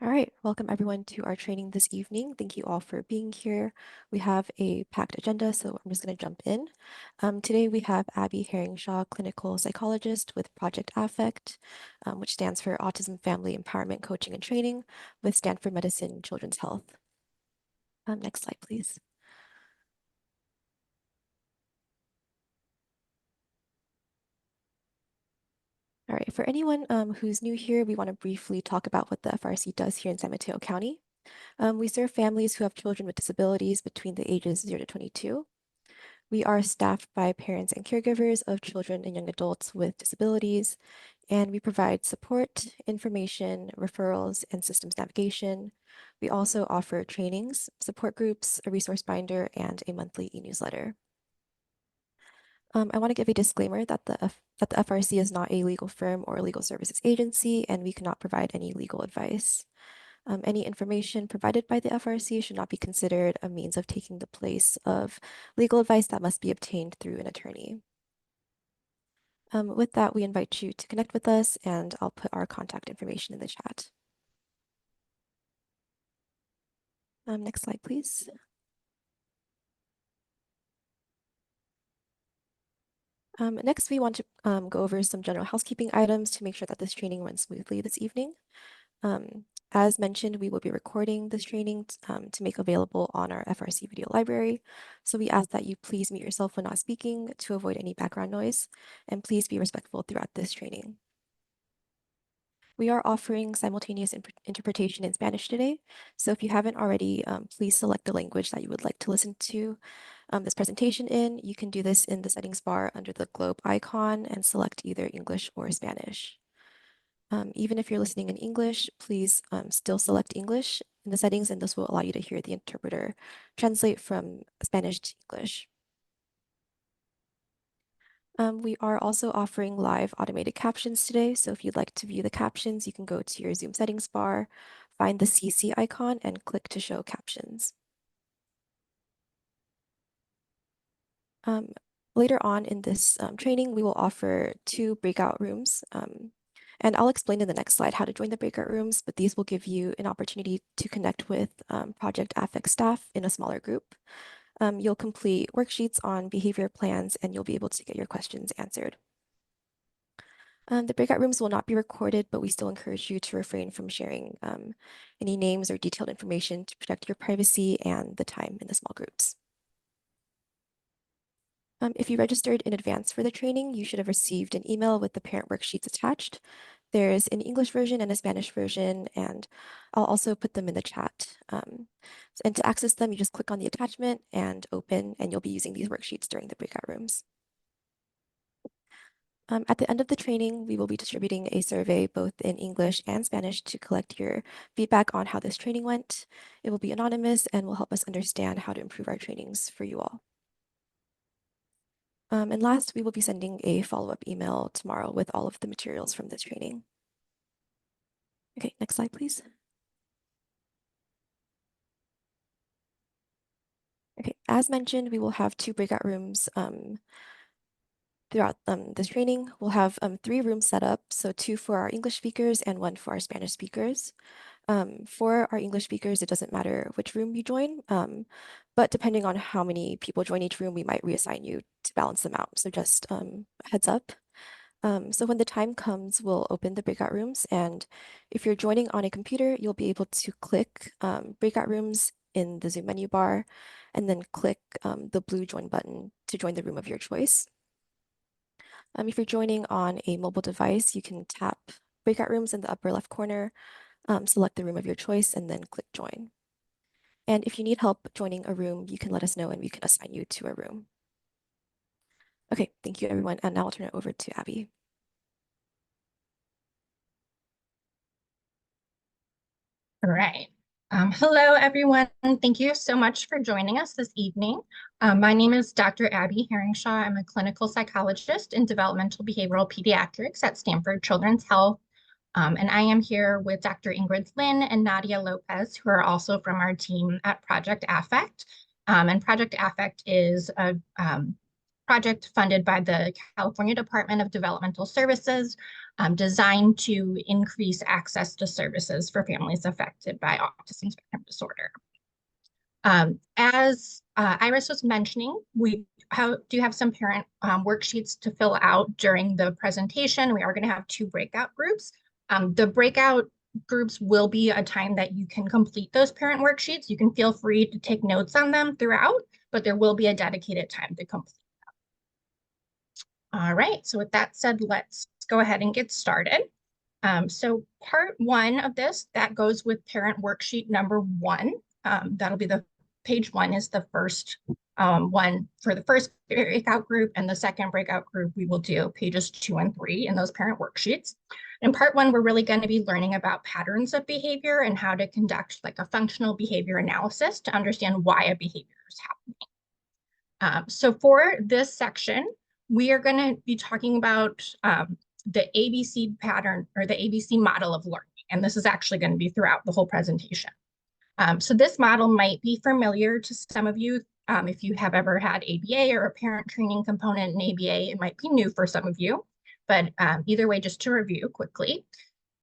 All right, welcome everyone to our training this evening. Thank you all for being here. We have a packed agenda, so I'm just going to jump in. Today we have Abby Herringshaw, clinical psychologist with Project AFECT, which stands for Autism Family Empowerment Coaching and Training with Stanford Medicine Children's Health. Next slide, please. All right, for anyone who's new here, we want to briefly talk about what the FRC does here in San Mateo County. We serve families who have children with disabilities between the ages 0 to 22. We are staffed by parents and caregivers of children and young adults with disabilities, and we provide support, information, referrals, and systems navigation. We also offer trainings, support groups, a resource binder, and a monthly e-newsletter. I want to give a disclaimer that the FRC is not a legal firm or a legal services agency, and we cannot provide any legal advice. Any information provided by the FRC should not be considered a means of taking the place of legal advice that must be obtained through an attorney. With that, we invite you to connect with us, and I'll put our contact information in the chat. Next slide, please. Next, we want to go over some general housekeeping items to make sure that this training runs smoothly this evening. As mentioned, we will be recording this training to make available on our FRC video library. So we ask that you please mute yourself when not speaking to avoid any background noise, and please be respectful throughout this training. We are offering simultaneous interpretation in Spanish today. So if you haven't already, please select the language that you would like to listen to this presentation in. You can do this in the settings bar under the globe icon and select either English or Spanish. Even if you're listening in English, please still select English in the settings, and this will allow you to hear the interpreter translate from Spanish to English. We are also offering live automated captions today. So if you'd like to view the captions, you can go to your Zoom settings bar, find the CC icon, and click to show captions. Later on in this training, we will offer 2 breakout rooms. And I'll explain in the next slide how to join the breakout rooms, but these will give you an opportunity to connect with Project AFECT staff in a smaller group. You'll complete worksheets on behavior plans, and you'll be able to get your questions answered. The breakout rooms will not be recorded, but we still encourage you to refrain from sharing any names or detailed information to protect your privacy and the time in the small groups. If you registered in advance for the training, you should have received an email with the parent worksheets attached. There's an English version and a Spanish version, and I'll also put them in the chat. And to access them, you just click on the attachment and open, and you'll be using these worksheets during the breakout rooms. At the end of the training, we will be distributing a survey both in English and Spanish to collect your feedback on how this training went. It will be anonymous and will help us understand how to improve our trainings for you all. And last, we will be sending a follow-up email tomorrow with all of the materials from this training. Okay, next slide, please. Okay, as mentioned, we will have 2 breakout rooms throughout this training. We'll have 3 rooms set up, so 2 for our English speakers and 1 for our Spanish speakers. For our English speakers, it doesn't matter which room you join, but depending on how many people join each room, we might reassign you to balance them out. So just heads up. So when the time comes, we'll open the breakout rooms, and if you're joining on a computer, you'll be able to click breakout rooms in the Zoom menu bar, and then click the blue join button to join the room of your choice. If you're joining on a mobile device, you can tap breakout rooms in the upper left corner, select the room of your choice, and then click join. And if you need help joining a room, you can let us know and we can assign you to a room. Okay, thank you everyone. And now I'll turn it over to Abby. All right. Hello, everyone. Thank you so much for joining us this evening. My name is Dr. Abby Herringshaw. I'm a clinical psychologist in developmental behavioral pediatrics at Stanford Children's Health. And I am here with Dr. Ingrid Lynn and Nadia Lopez, who are also from our team at Project AFECT. And Project AFECT is a project funded by the California Department of Developmental Services, designed to increase access to services for families affected by autism spectrum disorder. As Iris was mentioning, we do have some parent worksheets to fill out during the presentation. We are going to have 2 breakout groups. The breakout groups will be a time that you can complete those parent worksheets. You can feel free to take notes on them throughout, but there will be a dedicated time to complete them. All right, so with that said, let's go ahead and get started. So part 1 of this, that goes with parent worksheet number 1. That'll be the page 1 is the first one for the first breakout group, and the second breakout group, we will do pages 2 and 3 in those parent worksheets. In part 1, we're really going to be learning about patterns of behavior and how to conduct like a functional behavior analysis to understand why a behavior is happening. So for this section, we are going to be talking about the ABC pattern or the ABC model of learning. And this is actually going to be throughout the whole presentation. So this model might be familiar to some of you. If you have ever had ABA or a parent training component in ABA, it might be new for some of you. But either way, just to review quickly,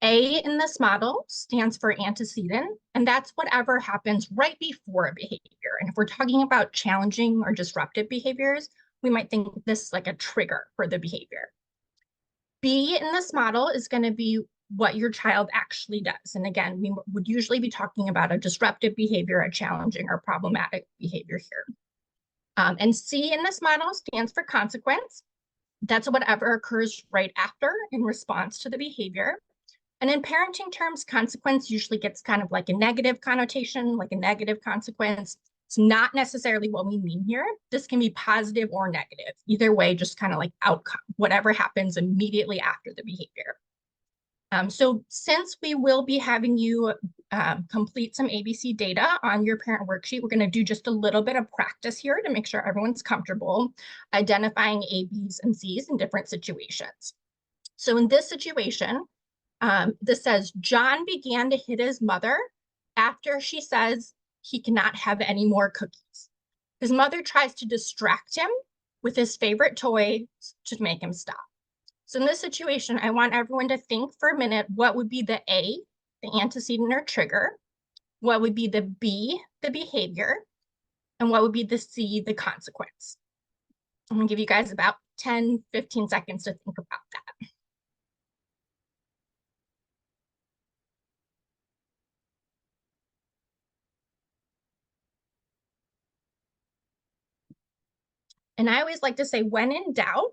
A in this model stands for antecedent, and that's whatever happens right before a behavior. And if we're talking about challenging or disruptive behaviors, we might think this is like a trigger for the behavior. B in this model is going to be what your child actually does. And again, we would usually be talking about a disruptive behavior, a challenging or problematic behavior here. And C in this model stands for consequence. That's whatever occurs right after in response to the behavior. And in parenting terms, consequence usually gets kind of like a negative connotation, like a negative consequence. It's not necessarily what we mean here. This can be positive or negative. Either way, just kind of like outcome, whatever happens immediately after the behavior. So since we will be having you complete some ABC data on your parent worksheet, we're going to do just a little bit of practice here to make sure everyone's comfortable identifying A, B's, and C's in different situations. So in this situation, this says, John began to hit his mother after she says he cannot have any more cookies. His mother tries to distract him with his favorite toy to make him stop. So in this situation, I want everyone to think for a minute, what would be the A, the antecedent or trigger? What would be the B, the behavior? And what would be the C, the consequence? I'm gonna give you guys about 10, 15 seconds to think about that. And I always like to say, when in doubt,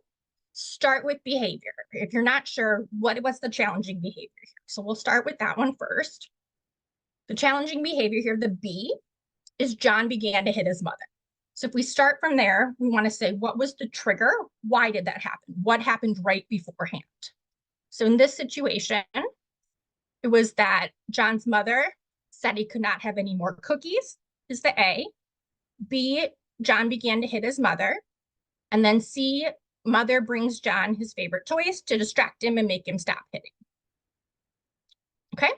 start with behavior. If you're not sure, what's the challenging behavior here? So we'll start with that one first. The challenging behavior here, the B, is John began to hit his mother. So if we start from there, we want to say, what was the trigger? Why did that happen? What happened right beforehand? So in this situation, it was that John's mother said he could not have any more cookies, is the A. B, John began to hit his mother. And then C, mother brings John his favorite toys to distract him and make him stop hitting. Okay,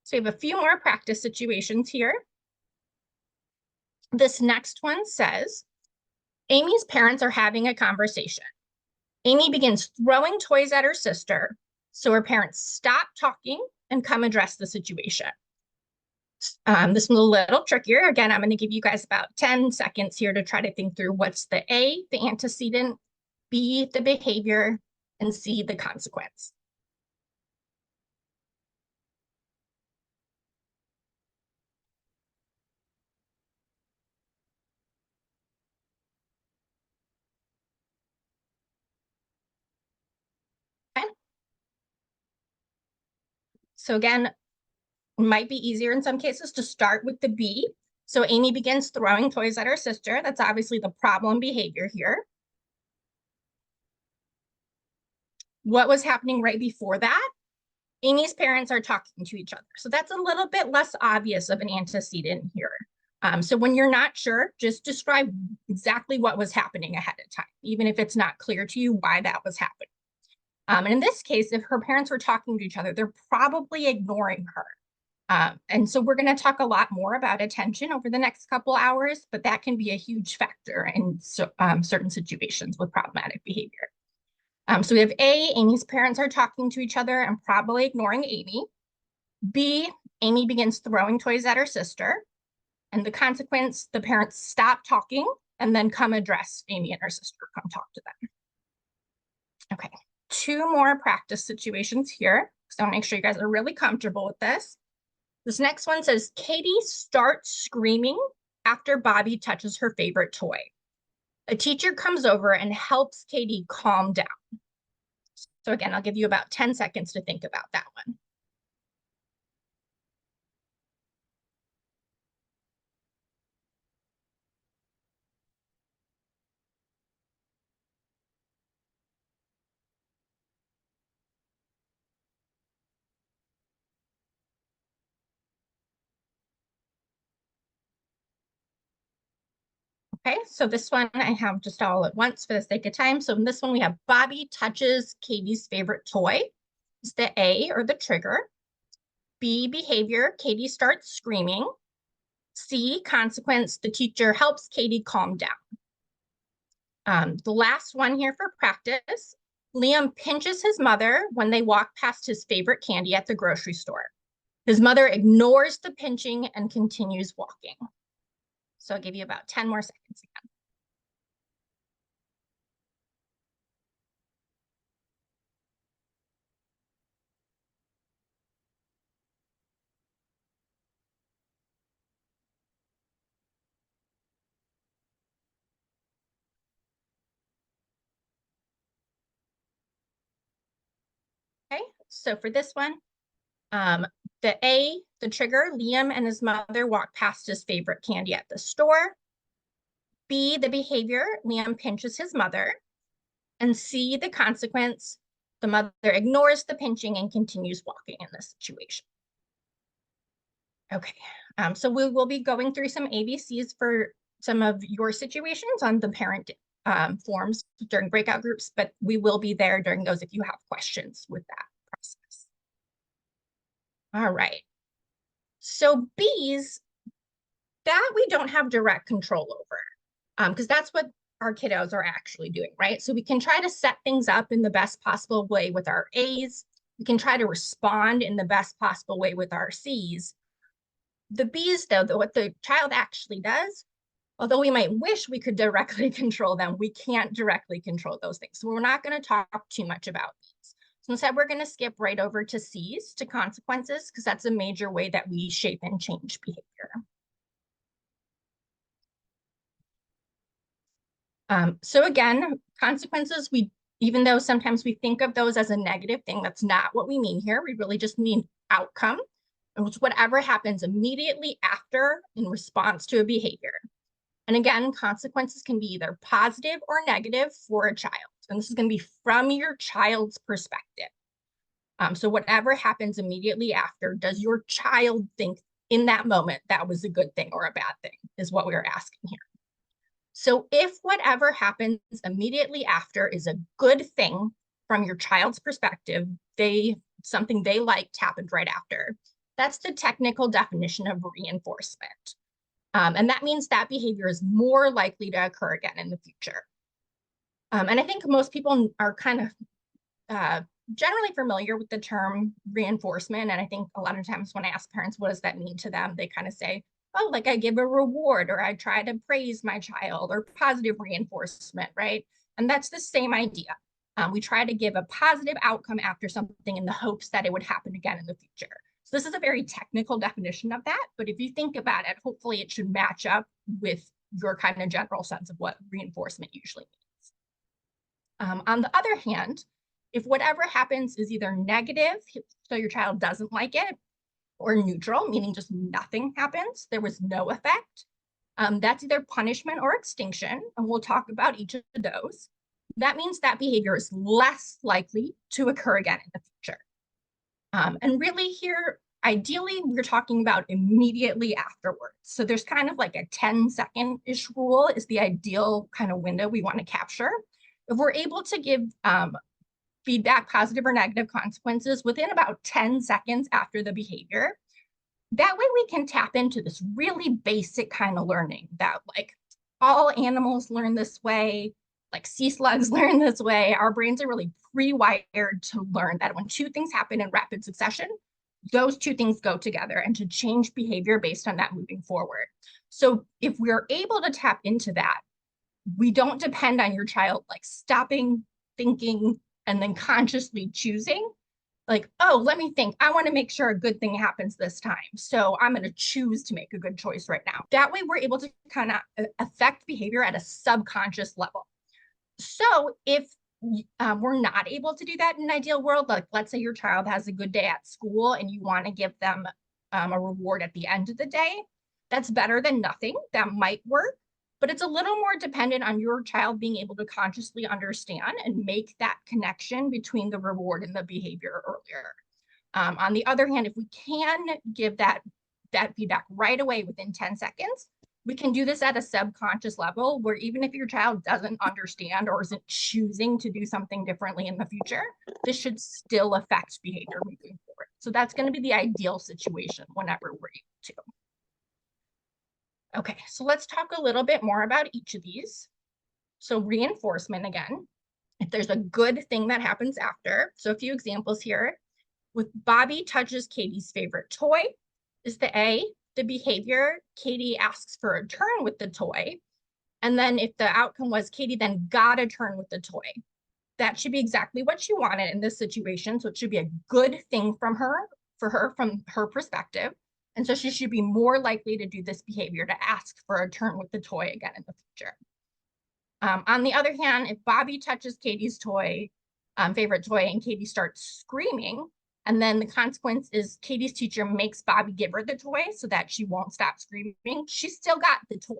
so we have a few more practice situations here. This next one says, Amy's parents are having a conversation. Amy begins throwing toys at her sister, so her parents stop talking and come address the situation. This one's a little trickier. Again, I'm going to give you guys about 10 seconds here to try to think through what's the A, the antecedent, B, the behavior, and C, the consequence. Okay. So again, it might be easier in some cases to start with the B. So Amy begins throwing toys at her sister. That's obviously the problem behavior here. What was happening right before that? Amy's parents are talking to each other. So that's a little bit less obvious of an antecedent here. So when you're not sure, just describe exactly what was happening ahead of time, even if it's not clear to you why that was happening. And in this case, if her parents were talking to each other, they're probably ignoring her. And so we're going to talk a lot more about attention over the next couple hours, but that can be a huge factor in certain situations with problematic behavior. So we have A, Amy's parents are talking to each other and probably ignoring Amy. B, Amy begins throwing toys at her sister. And the consequence, the parents stop talking and then come address Amy and her sister, come talk to them. Okay, two more practice situations here. So I'll make sure you guys are really comfortable with this. This next one says, Katie starts screaming after Bobby touches her favorite toy. A teacher comes over and helps Katie calm down. So again, I'll give you about 10 seconds to think about that one. Okay, so this one I have just all at once for the sake of time. So in this one, we have Bobby touches Katie's favorite toy. Is the A, or the trigger. B, behavior, Katie starts screaming. C, consequence, the teacher helps Katie calm down. The last one here for practice, Liam pinches his mother when they walk past his favorite candy at the grocery store. His mother ignores the pinching and continues walking. So I'll give you about 10 more seconds again. Okay, so for this one, the A, the trigger, Liam and his mother walk past his favorite candy at the store. B, the behavior, Liam pinches his mother. And C, the consequence, the mother ignores the pinching and continues walking in this situation. Okay, so we will be going through some ABCs for some of your situations on the parent forms during breakout groups, but we will be there during those if you have questions with that process. All right. So B's, that we don't have direct control over, because that's what our kiddos are actually doing, right? So we can try to set things up in the best possible way with our A's. We can try to respond in the best possible way with our C's. The B's, though, what the child actually does, although we might wish we could directly control them, we can't directly control those things. So we're not going to talk too much about these. So instead, we're going to skip right over to C's, to consequences, because that's a major way that we shape and change behavior. So again, consequences, even though sometimes we think of those as a negative thing, that's not what we mean here. We really just mean outcome, and it's whatever happens immediately after in response to a behavior. And again, consequences can be either positive or negative for a child. And this is going to be from your child's perspective. So whatever happens immediately after, does your child think in that moment that was a good thing or a bad thing, is what we're asking here. So if whatever happens immediately after is a good thing from your child's perspective, something they liked happened right after, that's the technical definition of reinforcement. And that means that behavior is more likely to occur again in the future. And I think most people are kind of generally familiar with the term reinforcement. And I think a lot of times when I ask parents, what does that mean to them? They kind of say, oh, like I give a reward, or I try to praise my child, or positive reinforcement, right? And that's the same idea. We try to give a positive outcome after something in the hopes that it would happen again in the future. So this is a very technical definition of that, but if you think about it, hopefully it should match up with your kind of general sense of what reinforcement usually means. On the other hand, if whatever happens is either negative, so your child doesn't like it, or neutral, meaning just nothing happens, there was no effect, that's either punishment or extinction, and we'll talk about each of those. That means that behavior is less likely to occur again in the future. And really here, ideally, we're talking about immediately afterwards. So there's kind of like a 10-second-ish rule is the ideal kind of window we want to capture. If we're able to give feedback, positive or negative consequences within about 10 seconds after the behavior, that way we can tap into this really basic kind of learning that like all animals learn this way. like sea slugs learn this way. Our brains are really pre-wired to learn that when two things happen in rapid succession, those two things go together and to change behavior based on that moving forward. So if we're able to tap into that, we don't depend on your child like stopping, thinking, and then consciously choosing. Like, oh, let me think. I want to make sure a good thing happens this time. So I'm going to choose to make a good choice right now. That way, we're able to kind of affect behavior at a subconscious level. So if we're not able to do that in an ideal world, like let's say your child has a good day at school and you want to give them a reward at the end of the day, that's better than nothing. That might work, but it's a little more dependent on your child being able to consciously understand and make that connection between the reward and the behavior earlier. On the other hand, if we can give that feedback right away within 10 seconds, we can do this at a subconscious level where even if your child doesn't understand or isn't choosing to do something differently in the future, this should still affect behavior moving forward. So that's going to be the ideal situation whenever we're able to. Okay, so let's talk a little bit more about each of these. So reinforcement again, if there's a good thing that happens after. So a few examples here. With Bobby touches Katie's favorite toy is the A. The behavior, Katie asks for a turn with the toy. And then if the outcome was Katie then got a turn with the toy, that should be exactly what she wanted in this situation. So it should be a good thing from her perspective. And so she should be more likely to do this behavior to ask for a turn with the toy again in the future. On the other hand, if Bobby touches Katie's favorite toy, and Katie starts screaming, and then the consequence is Katie's teacher makes Bobby give her the toy so that she won't stop screaming, she still got the toy.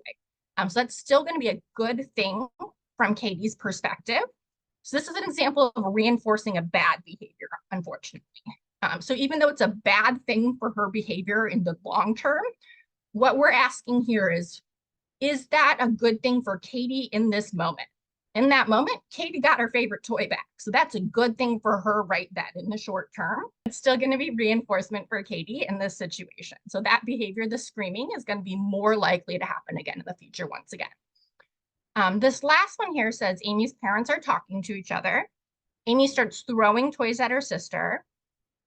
So that's still going to be a good thing from Katie's perspective. So this is an example of reinforcing a bad behavior, unfortunately. So even though it's a bad thing for her behavior in the long term, what we're asking here is that a good thing for Katie in this moment? In that moment, Katie got her favorite toy back. So that's a good thing for her right then in the short term. It's still going to be reinforcement for Katie in this situation. So that behavior, the screaming, is going to be more likely to happen again in the future once again. This last one here says Amy's parents are talking to each other. Amy starts throwing toys at her sister,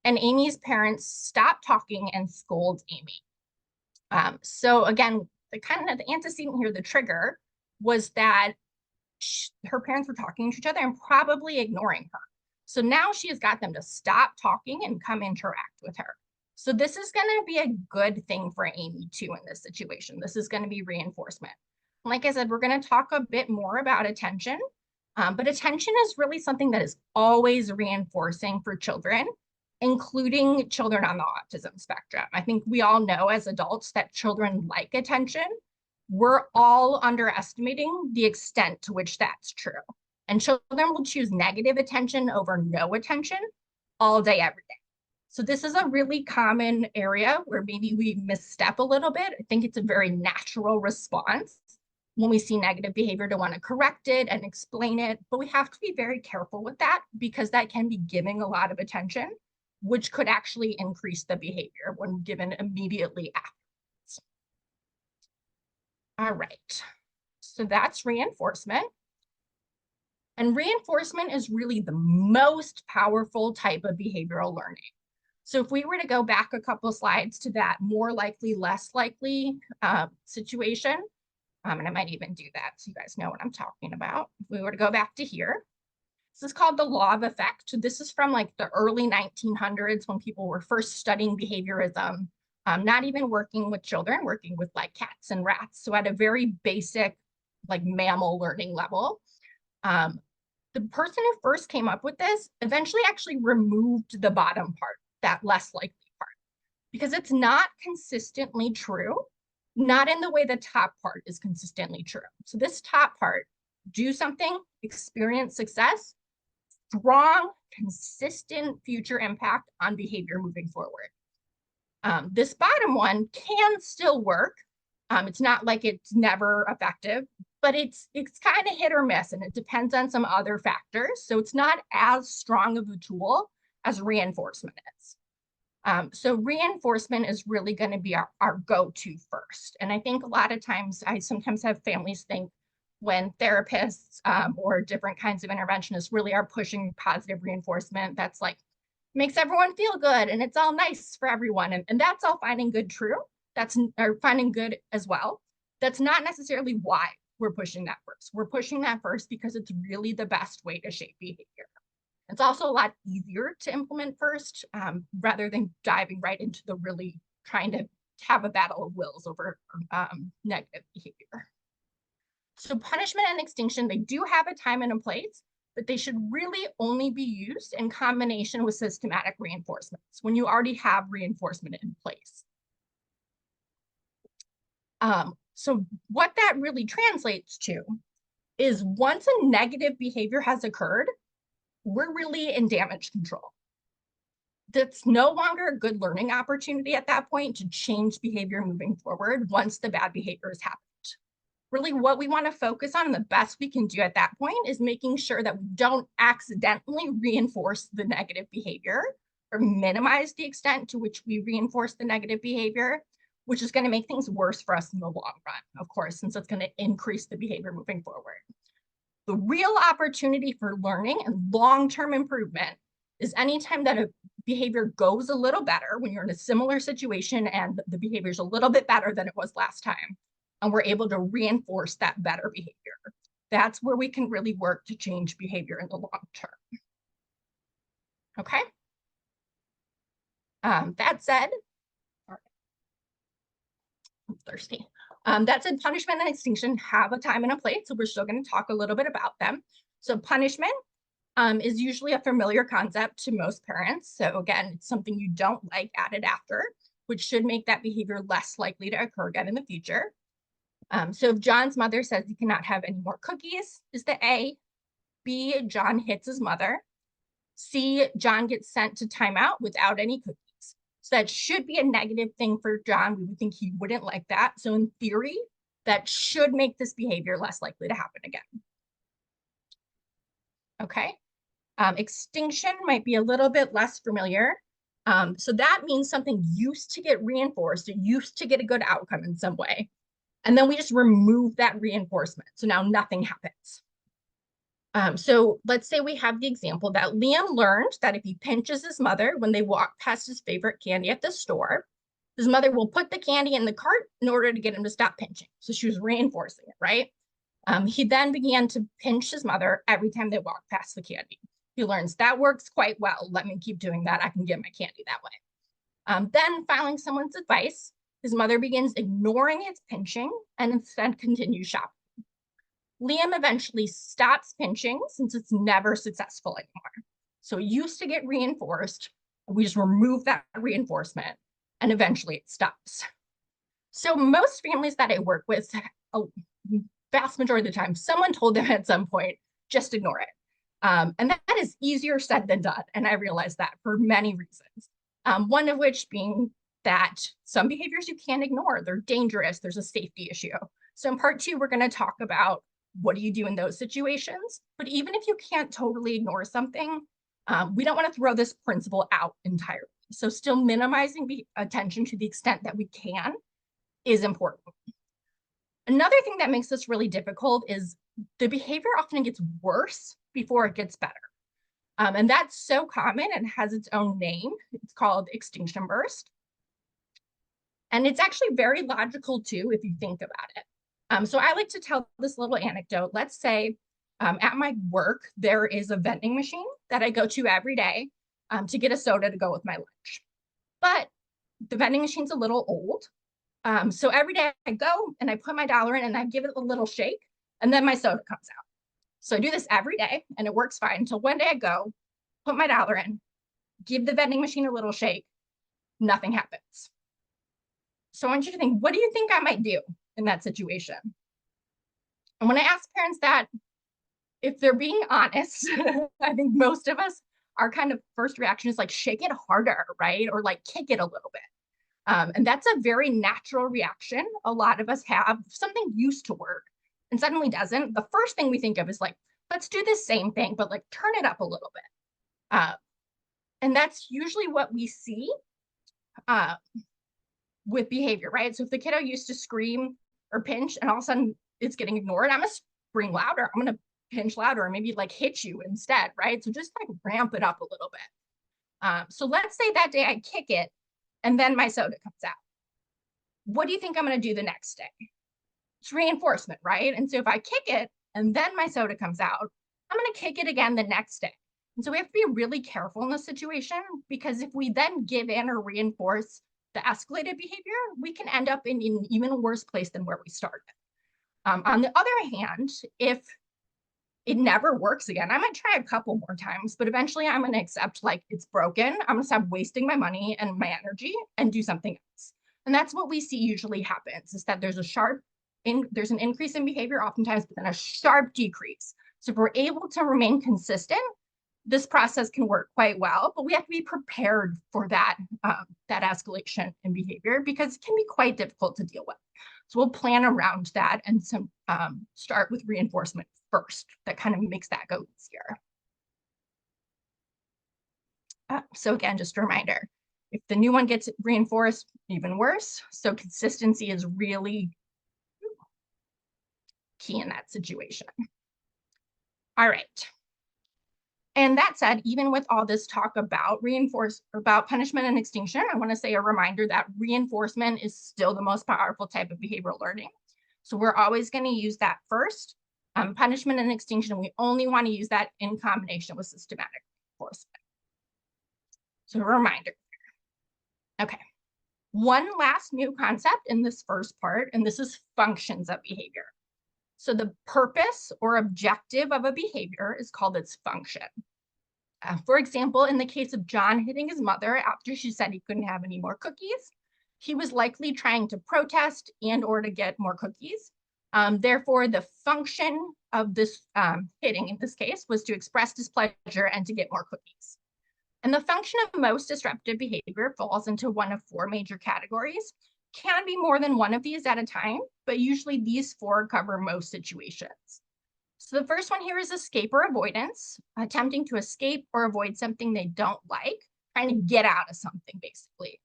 and Amy's parents stop talking and scold Amy. So again, the antecedent here, the trigger, was that her parents were talking to each other and probably ignoring her. So now she has got them to stop talking and come interact with her. So this is going to be a good thing for Amy too in this situation. This is going to be reinforcement. Like I said, we're going to talk a bit more about attention, but attention is really something that is always reinforcing for children, including children on the autism spectrum. I think we all know as adults that children like attention. We're all underestimating the extent to which that's true. And children will choose negative attention over no attention all day, every day. So this is a really common area where maybe we misstep a little bit. I think it's a very natural response when we see negative behavior to want to correct it and explain it. But we have to be very careful with that because that can be giving a lot of attention, which could actually increase the behavior when given immediately afterwards. All right, so that's reinforcement. And reinforcement is really the most powerful type of behavioral learning. So if we were to go back a couple of slides to that more likely, less likely situation, and I might even do that so you guys know what I'm talking about. If we were to go back to here, this is called the law of effect. So this is from like the early 1900s when people were first studying behaviorism, not even working with children, working with like cats and rats. So at a very basic like mammal learning level. The person who first came up with this eventually actually removed the bottom part, that less likely part, because it's not consistently true, not in the way the top part is consistently true. So this top part, do something, experience success, strong, consistent future impact on behavior moving forward. This bottom one can still work. It's not like it's never effective, but it's kind of hit or miss, and it depends on some other factors. So it's not as strong of a tool as reinforcement is. So reinforcement is really going to be our go-to first. And I think a lot of times I sometimes have families think, when therapists or different kinds of interventionists really are pushing positive reinforcement that's like makes everyone feel good and it's all nice for everyone. And that's all fine and good, true. That's or fine and good as well. That's not necessarily why we're pushing that first. We're pushing that first because it's really the best way to shape behavior. It's also a lot easier to implement first rather than diving right into the really trying to have a battle of wills over negative behavior. So punishment and extinction, they do have a time and a place, but they should really only be used in combination with systematic reinforcements when you already have reinforcement in place. So what that really translates to is once a negative behavior has occurred, we're really in damage control. That's no longer a good learning opportunity at that point to change behavior moving forward once the bad behavior has happened. Really what we want to focus on and the best we can do at that point is making sure that we don't accidentally reinforce the negative behavior or minimize the extent to which we reinforce the negative behavior, which is going to make things worse for us in the long run, of course, since it's going to increase the behavior moving forward. The real opportunity for learning and long-term improvement is anytime that a behavior goes a little better when you're in a similar situation and the behavior is a little bit better than it was last time, and we're able to reinforce that better behavior. That's where we can really work to change behavior in the long term. Okay. That said, I'm thirsty. That said, punishment and extinction have a time and a place, so we're still going to talk a little bit about them. So punishment is usually a familiar concept to most parents. So again, it's something you don't like added after, which should make that behavior less likely to occur again in the future. So if John's mother says he cannot have any more cookies, is the A. B, John hits his mother. C, John gets sent to timeout without any cookies. So that should be a negative thing for John. We would think he wouldn't like that. So in theory, that should make this behavior less likely to happen again. Okay. Extinction might be a little bit less familiar. So that means something used to get reinforced. It used to get a good outcome in some way. And then we just remove that reinforcement. So now nothing happens. So let's say we have the example that Liam learned that if he pinches his mother when they walk past his favorite candy at the store, his mother will put the candy in the cart in order to get him to stop pinching. So she was reinforcing it, right? He then began to pinch his mother every time they walked past the candy. He learns that works quite well. Let me keep doing that. I can get my candy that way. Then following someone's advice, his mother begins ignoring his pinching and instead continues shopping. Liam eventually stops pinching since it's never successful anymore. So it used to get reinforced. We just remove that reinforcement and eventually it stops. So most families that I work with, a vast majority of the time, someone told them at some point, just ignore it. And that is easier said than done. And I realize that for many reasons. One of which being that some behaviors you can't ignore. They're dangerous. There's a safety issue. So in part 2, we're going to talk about what do you do in those situations? But even if you can't totally ignore something, we don't want to throw this principle out entirely. So still minimizing attention to the extent that we can is important. Another thing that makes this really difficult is the behavior often gets worse before it gets better. And that's so common and has its own name. It's called extinction burst. And it's actually very logical too, if you think about it. So I like to tell this little anecdote. Let's say at my work, there is a vending machine that I go to every day to get a soda to go with my lunch. But the vending machine's a little old. So every day I go and I put my dollar in and I give it a little shake and then my soda comes out. So I do this every day and it works fine until one day I go, put my dollar in, give the vending machine a little shake, nothing happens. So I want you to think, what do you think I might do in that situation? And when I ask parents that, if they're being honest, I think most of us, our kind of first reaction is like, shake it harder, right? Or like kick it a little bit. And that's a very natural reaction. A lot of us have. Something used to work and suddenly doesn't. The first thing we think of is like, let's do the same thing, but like turn it up a little bit. And that's usually what we see with behavior, right? So if the kiddo used to scream or pinch and all of a sudden it's getting ignored, bring louder. I'm going to pinch louder, or maybe like hit you instead, right? So just like ramp it up a little bit. So let's say that day I kick it and then my soda comes out. What do you think I'm going to do the next day? It's reinforcement, right? And so if I kick it and then my soda comes out, I'm going to kick it again the next day. And so we have to be really careful in this situation, because if we then give in or reinforce the escalated behavior, we can end up in an even worse place than where we started. On the other hand, if it never works again, I might try a couple more times, but eventually I'm going to accept like it's broken. I'm going to stop wasting my money and my energy and do something else. And that's what we see usually happens, is that there's an increase in behavior oftentimes, but then a sharp decrease. So if we're able to remain consistent, this process can work quite well, but we have to be prepared for that escalation in behavior, because it can be quite difficult to deal with. So we'll plan around that and start with reinforcement first. That kind of makes that go easier. So again, just a reminder, if the new one gets reinforced, even worse. So consistency is really key in that situation. All right. And that said, even with all this talk about punishment and extinction, I want to say a reminder that reinforcement is still the most powerful type of behavioral learning. So we're always going to use that first. Punishment and extinction, we only want to use that in combination with systematic reinforcement. So a reminder. Okay. One last new concept in this first part, and this is functions of behavior. So the purpose or objective of a behavior is called its function. For example, in the case of John hitting his mother after she said he couldn't have any more cookies, he was likely trying to protest and or to get more cookies. Therefore, the function of this hitting in this case was to express displeasure and to get more cookies. And the function of most disruptive behavior falls into one of four major categories. Can be more than one of these at a time, but usually these four cover most situations. So the first one here is escape or avoidance, attempting to escape or avoid something they don't like, trying to get out of something, basically.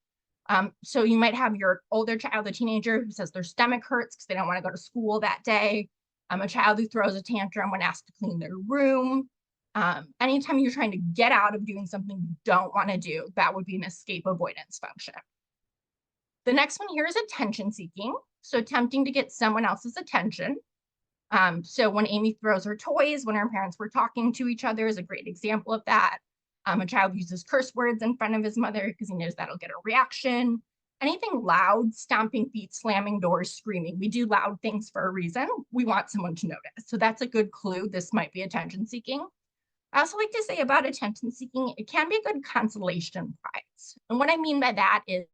So you might have your older child, a teenager, who says their stomach hurts because they don't want to go to school that day. A child who throws a tantrum when asked to clean their room. Anytime you're trying to get out of doing something you don't want to do, that would be an escape avoidance function. The next one here is attention seeking. So attempting to get someone else's attention. So when Amy throws her toys, when her parents were talking to each other, is a great example of that. A child uses curse words in front of his mother because he knows that'll get a reaction. Anything loud, stomping feet, slamming doors, screaming. We do loud things for a reason. We want someone to notice. So that's a good clue. This might be attention seeking. I also like to say about attention seeking, it can be a good consolation prize. And what I mean by that is,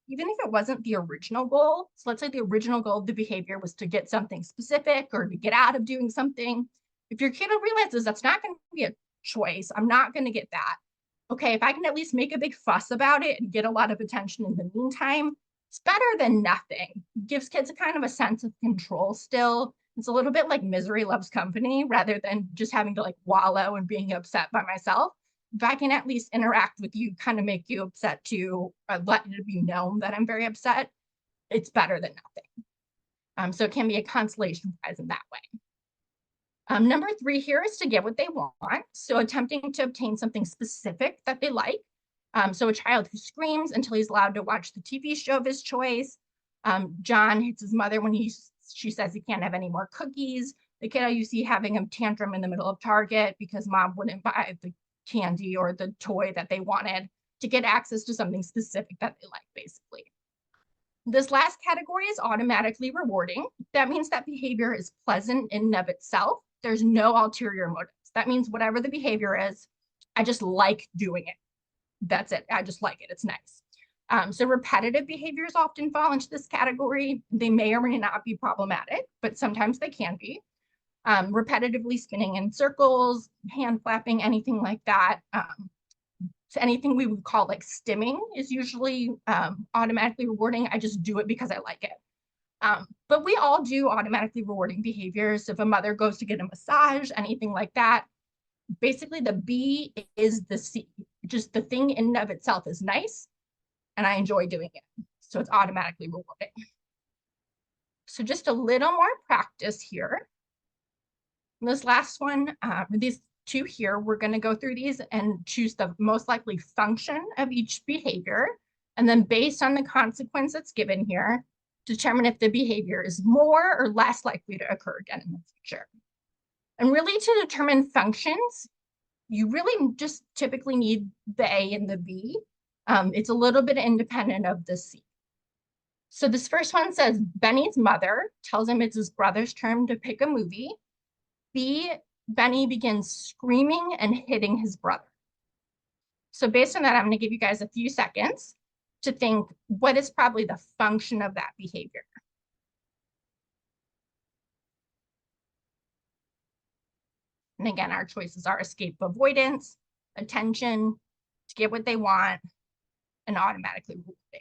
even if it wasn't the original goal, so let's say the original goal of the behavior was to get something specific or to get out of doing something, if your kid realizes that's not going to be a choice, I'm not going to get that. Okay, if I can at least make a big fuss about it and get a lot of attention in the meantime, it's better than nothing. It gives kids a kind of a sense of control still. It's a little bit like misery loves company, rather than just having to like wallow and being upset by myself. If I can at least interact with you, kind of make you upset too, or let it be known that I'm very upset, it's better than nothing. So it can be a consolation prize in that way. Number 3 here is to get what they want. So attempting to obtain something specific that they like. So a child who screams until he's allowed to watch the TV show of his choice. John hits his mother when she says he can't have any more cookies. The kiddo you see having a tantrum in the middle of Target because mom wouldn't buy the candy or the toy that they wanted, to get access to something specific that they like, basically. This last category is automatically rewarding. That means that behavior is pleasant in and of itself. There's no ulterior motives. That means whatever the behavior is, I just like doing it. That's it. I just like it. It's nice. So repetitive behaviors often fall into this category. They may or may not be problematic, but sometimes they can be. Repetitively spinning in circles, hand flapping, anything like that. So anything we would call like stimming is usually automatically rewarding. I just do it because I like it. But we all do automatically rewarding behaviors. If a mother goes to get a massage, anything like that, basically the B is the C. Just the thing in and of itself is nice, and I enjoy doing it. So it's automatically rewarding. So just a little more practice here. And this last one, these two here, we're going to go through these and choose the most likely function of each behavior. And then based on the consequence that's given here, determine if the behavior is more or less likely to occur again in the future. And really to determine functions, you really just typically need the A and the B. It's a little bit independent of the C. So this first one says Benny's mother tells him it's his brother's turn to pick a movie. B, Benny begins screaming and hitting his brother. So based on that, I'm going to give you guys a few seconds to think what is probably the function of that behavior. And again, our choices are escape avoidance, attention, to get what they want, and automatically rewarding.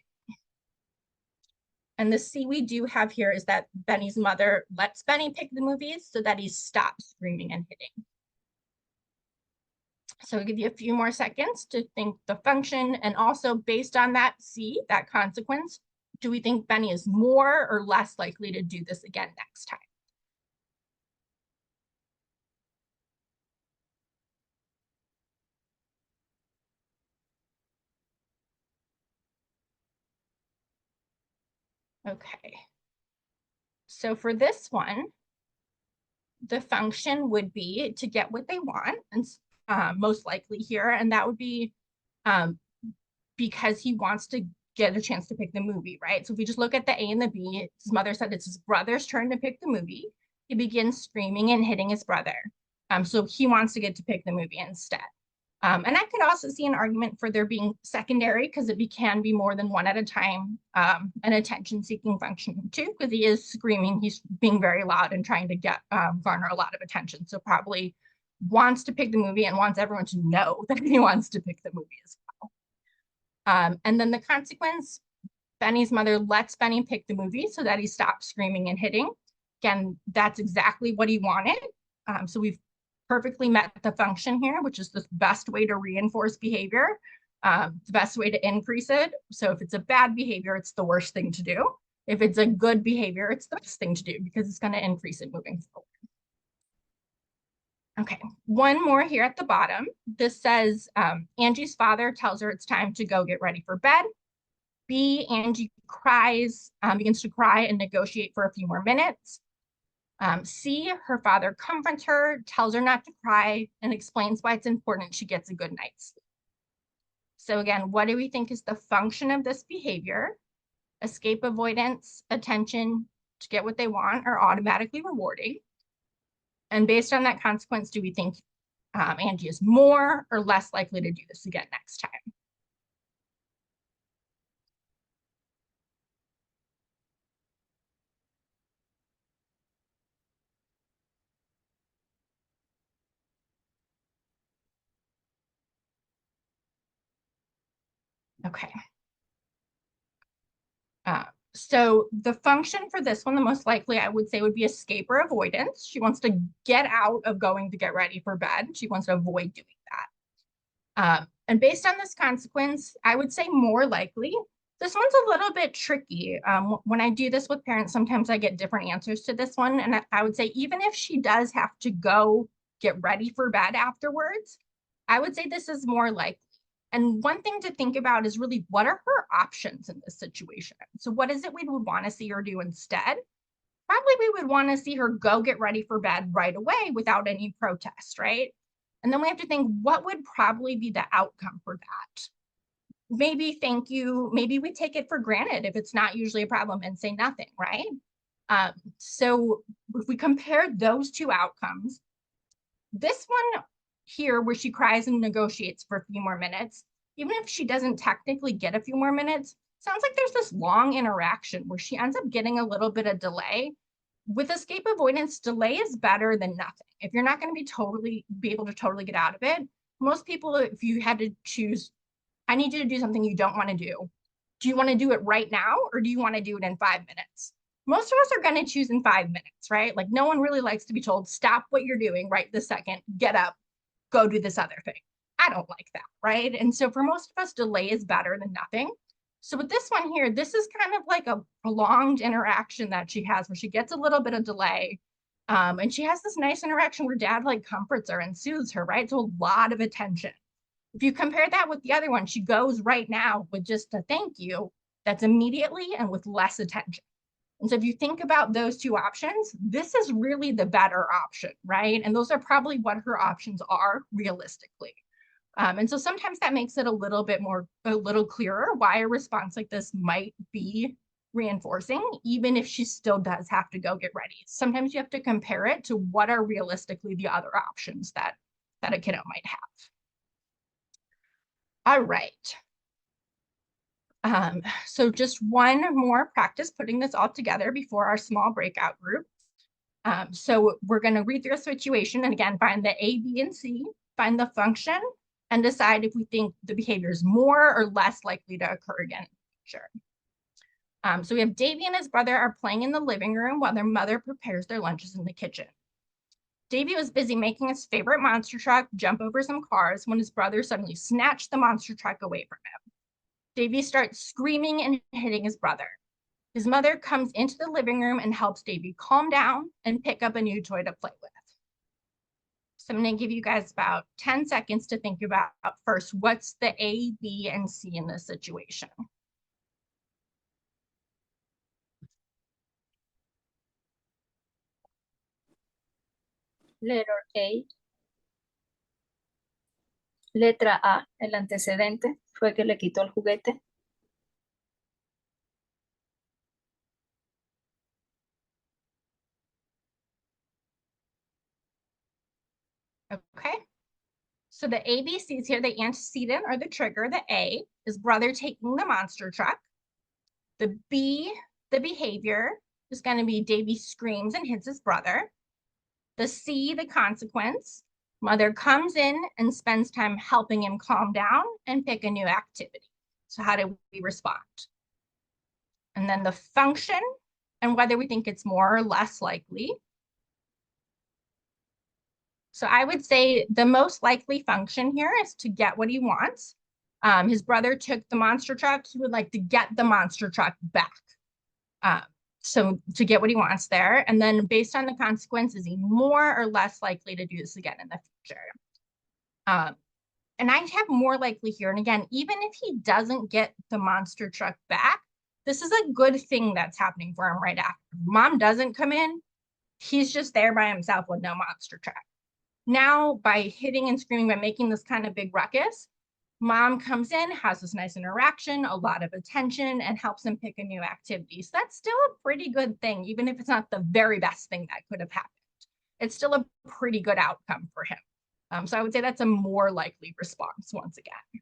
And the C we do have here is that Benny's mother lets Benny pick the movies so that he stops screaming and hitting. So I'll give you a few more seconds to think the function, and also based on that C, that consequence, do we think Benny is more or less likely to do this again next time? Okay. So for this one, the function would be to get what they want, and most likely here, and that would be because he wants to get a chance to pick the movie, right? So if we just look at the A and the B, his mother said it's his brother's turn to pick the movie. He begins screaming and hitting his brother. So he wants to get to pick the movie instead. And I could also see an argument for there being secondary, because it can be more than one at a time, an attention-seeking function too, because he is screaming, he's being very loud and trying to get garner a lot of attention. So probably wants to pick the movie and wants everyone to know that he wants to pick the movie as well. And then the consequence, Benny's mother lets Benny pick the movie so that he stops screaming and hitting. Again, that's exactly what he wanted. So we've perfectly met the function here, which is the best way to reinforce behavior, the best way to increase it. So if it's a bad behavior, it's the worst thing to do. If it's a good behavior, it's the best thing to do because it's going to increase it moving forward. Okay, one more here at the bottom. This says Angie's father tells her it's time to go get ready for bed. B, Angie cries, begins to cry and negotiate for a few more minutes. C, her father comforts her, tells her not to cry, and explains why it's important she gets a good night's sleep. So again, what do we think is the function of this behavior? Escape avoidance, attention, to get what they want, or automatically rewarding. And based on that consequence, do we think Angie is more or less likely to do this again next time? Okay. So the function for this one, the most likely I would say would be escape or avoidance. She wants to get out of going to get ready for bed. She wants to avoid doing that. And based on this consequence, I would say more likely. This one's a little bit tricky. When I do this with parents, sometimes I get different answers to this one. And I would say even if she does have to go get ready for bed afterwards, I would say this is more likely. And one thing to think about is really what are her options in this situation? So what is it we would want to see her do instead? Probably we would want to see her go get ready for bed right away without any protest, right? And then we have to think what would probably be the outcome for that? Maybe thank you, maybe we take it for granted if it's not usually a problem and say nothing, right? So if we compare those two outcomes, this one here where she cries and negotiates for a few more minutes, even if she doesn't technically get a few more minutes, sounds like there's this long interaction where she ends up getting a little bit of delay. With escape avoidance, delay is better than nothing. If you're not going to be able to totally get out of it, most people, if you had to choose, I need you to do something you don't want to do you want to do it right now or do you want to do it in 5 minutes? Most of us are going to choose in 5 minutes, right? Like no one really likes to be told, stop what you're doing right this second, get up, go do this other thing. I don't like that, right? And so for most of us, delay is better than nothing. So with this one here, this is kind of like a prolonged interaction that she has where she gets a little bit of delay. And she has this nice interaction where dad like comforts her and soothes her, right? So a lot of attention. If you compare that with the other one, she goes right now with just a thank you that's immediately and with less attention. And so if you think about those two options, this is really the better option, right? And those are probably what her options are realistically. And so sometimes that makes it a little clearer why a response like this might be reinforcing, even if she still does have to go get ready. Sometimes you have to compare it to what are realistically the other options that a kiddo might have. All right. So just one more practice putting this all together before our small breakout group. So we're going to read through a situation and again, find the A, B, and C, find the function, and decide if we think the behavior is more or less likely to occur again in the future. So we have Davy and his brother are playing in the living room while their mother prepares their lunches in the kitchen. Davy was busy making his favorite monster truck jump over some cars when his brother suddenly snatched the monster truck away from him. Davy starts screaming and hitting his brother. His mother comes into the living room and helps Davy calm down and pick up a new toy to play with. So I'm going to give you guys about 10 seconds to think about first, what's the A, B, and C in this situation? Letter A. Letra A, el antecedente fue que le quitó el juguete. Okay. So the ABCs here, the antecedent or the trigger, the A is brother taking the monster truck. The B, the behavior, is going to be Davy screams and hits his brother. The C, the consequence, mother comes in and spends time helping him calm down and pick a new activity. So how do we respond? And then the function and whether we think it's more or less likely. So I would say the most likely function here is to get what he wants. His brother took the monster truck. He would like to get the monster truck back. So to get what he wants there. And then based on the consequence, is he more or less likely to do this again in the future? And I have more likely here. And again, even if he doesn't get the monster truck back, this is a good thing that's happening for him right after. Mom doesn't come in. He's just there by himself with no monster truck. Now, by hitting and screaming, by making this kind of big ruckus, mom comes in, has this nice interaction, a lot of attention, and helps him pick a new activity. So that's still a pretty good thing, even if it's not the very best thing that could have happened. It's still a pretty good outcome for him. So I would say that's a more likely response once again.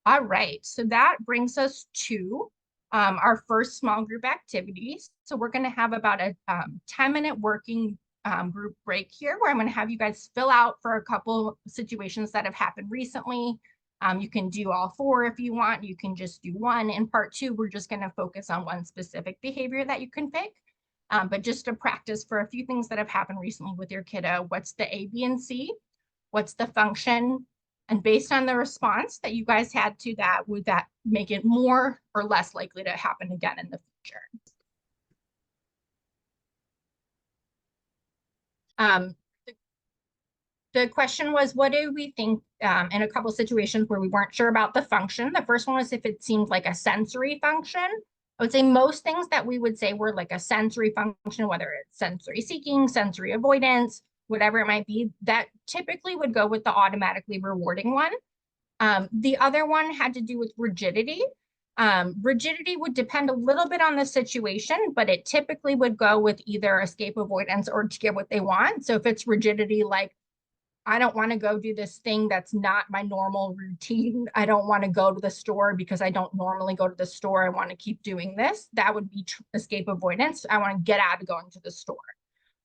All right, so that brings us to our first small group activities. So we're going to have about a 10-minute working group break here where I'm going to have you guys fill out for a couple situations that have happened recently. You can do all four if you want. You can just do one. In part two, we're just going to focus on one specific behavior that you can pick. But just to practice for a few things that have happened recently with your kiddo, what's the A, B, and C? What's the function? And based on the response that you guys had to that, would that make it more or less likely to happen again in the future? The question was, what do we think in a couple of situations where we weren't sure about the function? The first one was if it seemed like a sensory function. I would say most things that we would say were like a sensory function, whether it's sensory seeking, sensory avoidance, whatever it might be, that typically would go with the automatically rewarding one. The other one had to do with rigidity. Rigidity would depend a little bit on the situation, but it typically would go with either escape avoidance or to get what they want. So if it's rigidity, like, I don't want to go do this thing that's not my normal routine. I don't want to go to the store because I don't normally go to the store. I want to keep doing this. That would be escape avoidance. I want to get out of going to the store.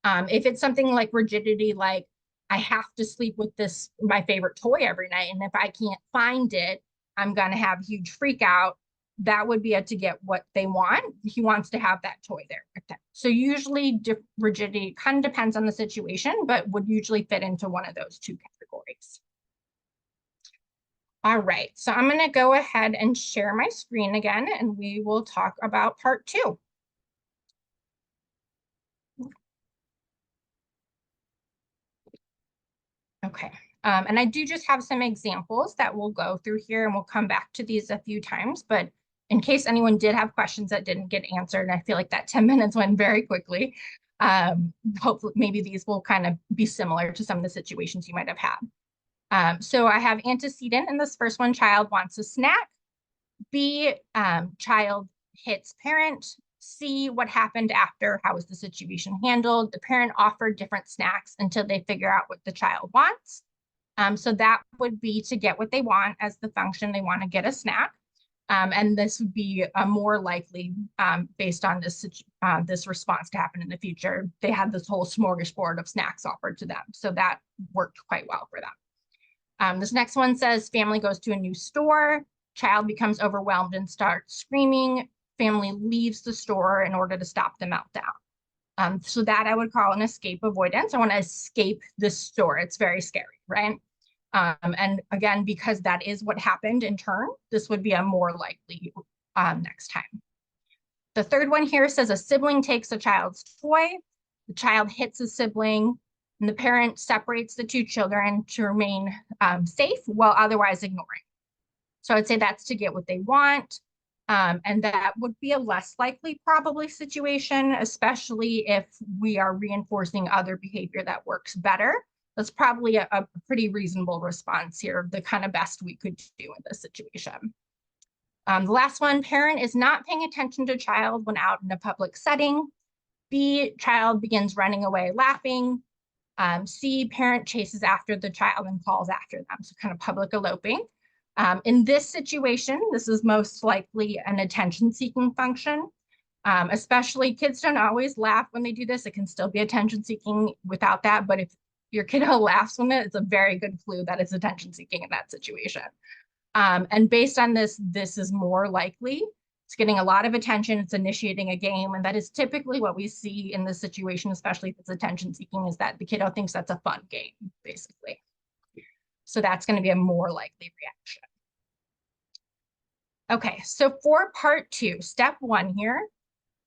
If it's something like rigidity, like I have to sleep with this, my favorite toy every night, and if I can't find it, I'm going to have a huge freak out. That would be to get what they want. He wants to have that toy there with them. So usually rigidity kind of depends on the situation, but would usually fit into one of those two categories. All right, so I'm going to go ahead and share my screen again, and we will talk about part two. Okay, and I do just have some examples that we'll go through here, and we'll come back to these a few times, but in case anyone did have questions that didn't get answered, and I feel like that 10 minutes went very quickly, hopefully maybe these will kind of be similar to some of the situations you might have had. So I have antecedent in this first one, child wants a snack. B, child hits parent. C, what happened after, how was the situation handled? The parent offered different snacks until they figure out what the child wants. So that would be to get what they want as the function, they want to get a snack. And this would be more likely based on this response to happen in the future. They had this whole smorgasbord of snacks offered to them. So that worked quite well for them. This next one says family goes to a new store, child becomes overwhelmed and starts screaming, family leaves the store in order to stop the meltdown. So that I would call an escape avoidance. I want to escape this store. It's very scary, right? And again, because that is what happened in turn, this would be a more likely next time. The third one here says a sibling takes a child's toy, the child hits a sibling, and the parent separates the two children to remain safe while otherwise ignoring. So I'd say that's to get what they want. And that would be a less likely probably situation, especially if we are reinforcing other behavior that works better. That's probably a pretty reasonable response here, the kind of best we could do in this situation. The last one, parent is not paying attention to child when out in a public setting. B, child begins running away laughing. C, parent chases after the child and calls after them, so kind of public eloping. In this situation, this is most likely an attention-seeking function. Especially kids don't always laugh when they do this. It can still be attention-seeking without that, but if your kiddo laughs when it's a very good clue that it's attention-seeking in that situation. And based on this, this is more likely. It's getting a lot of attention, it's initiating a game, and that is typically what we see in this situation, especially if it's attention-seeking, is that the kiddo thinks that's a fun game, basically. So that's going to be a more likely reaction. Okay, so for part 2, step 1 here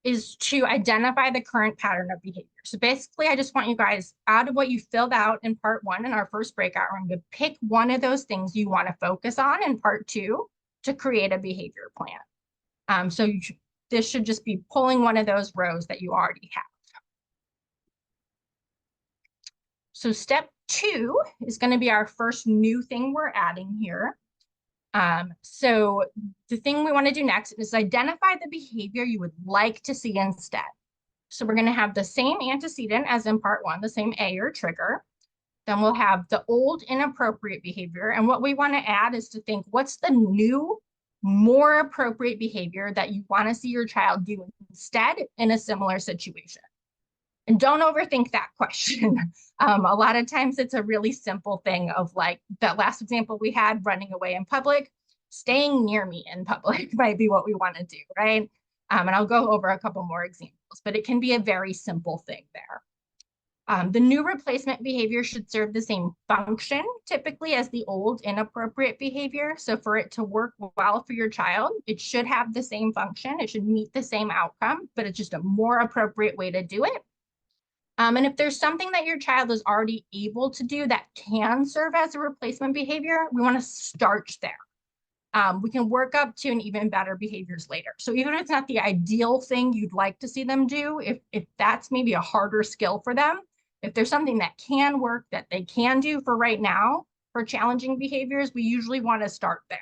is to identify the current pattern of behavior. So basically, I just want you guys, out of what you filled out in part 1 in our first breakout room, to pick one of those things you want to focus on in part 2 to create a behavior plan. So this should just be pulling one of those rows that you already have. So step 2 is going to be our first new thing we're adding here. So the thing we want to do next is identify the behavior you would like to see instead. So we're going to have the same antecedent as in part 1, the same A or trigger. Then we'll have the old inappropriate behavior. And what we want to add is to think, what's the new, more appropriate behavior that you want to see your child do instead in a similar situation? And don't overthink that question. A lot of times it's a really simple thing of like that last example we had, running away in public, staying near me in public might be what we want to do, right? And I'll go over a couple more examples, but it can be a very simple thing there. The new replacement behavior should serve the same function typically as the old inappropriate behavior. So for it to work well for your child, it should have the same function. It should meet the same outcome, but it's just a more appropriate way to do it. And if there's something that your child is already able to do that can serve as a replacement behavior, we want to start there. We can work up to an even better behaviors later. So even if it's not the ideal thing you'd like to see them do, if that's maybe a harder skill for them, if there's something that can work that they can do for right now for challenging behaviors, we usually want to start there.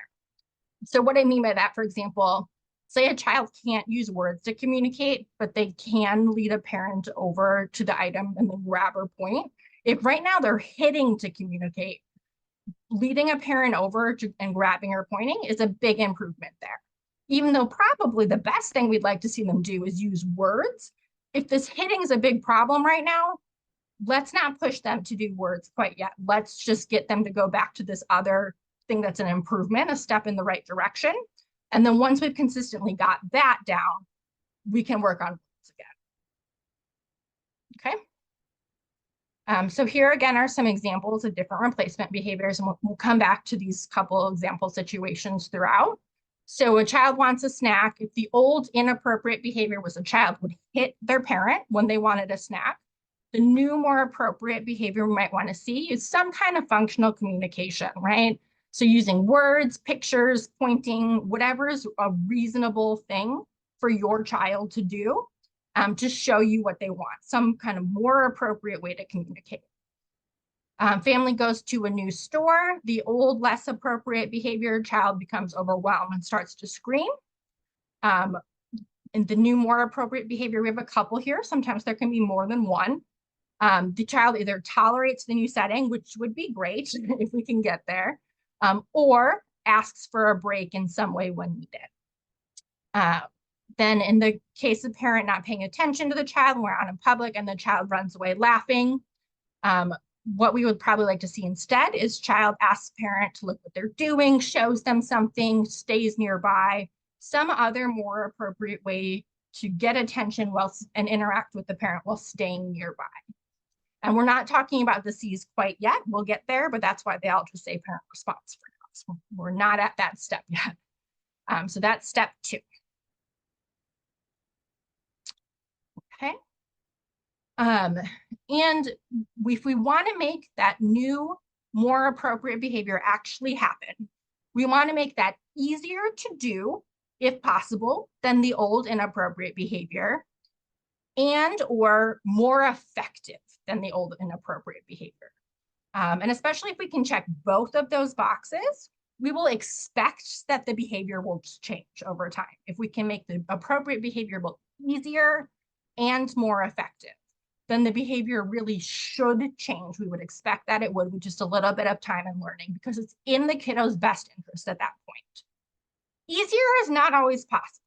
So what I mean by that, for example, say a child can't use words to communicate, but they can lead a parent over to the item and then grab or point. If right now they're hitting to communicate, leading a parent over to, and grabbing or pointing is a big improvement there. Even though probably the best thing we'd like to see them do is use words, if this hitting is a big problem right now, let's not push them to do words quite yet. Let's just get them to go back to this other thing that's an improvement, a step in the right direction. And then once we've consistently got that down, we can work on words again. Okay. So here again are some examples of different replacement behaviors, and we'll come back to these couple example situations throughout. So a child wants a snack. If the old inappropriate behavior was a child would hit their parent when they wanted a snack, the new, more appropriate behavior we might want to see is some kind of functional communication, right? So using words, pictures, pointing, whatever is a reasonable thing for your child to do to show you what they want, some kind of more appropriate way to communicate. Family goes to a new store, the old, less appropriate behavior, child becomes overwhelmed and starts to scream. And the new, more appropriate behavior, we have a couple here. Sometimes there can be more than one. The child either tolerates the new setting, which would be great if we can get there, or asks for a break in some way when needed. Then in the case of parent not paying attention to the child when we're out in public and the child runs away laughing, what we would probably like to see instead is child asks parent to look what they're doing, shows them something, stays nearby, some other more appropriate way to get attention and interact with the parent while staying nearby. And we're not talking about the C's quite yet. We'll get there, but that's why they all just say parent response for now. So we're not at that step yet. So that's step 2. Okay. And if we want to make that new, more appropriate behavior actually happen, we want to make that easier to do, if possible, than the old inappropriate behavior, and or more effective than the old inappropriate behavior. And especially if we can check both of those boxes, we will expect that the behavior will change over time. If we can make the appropriate behavior both easier and more effective, then the behavior really should change. We would expect that it would with just a little bit of time and learning, because it's in the kiddo's best interest at that point. Easier is not always possible.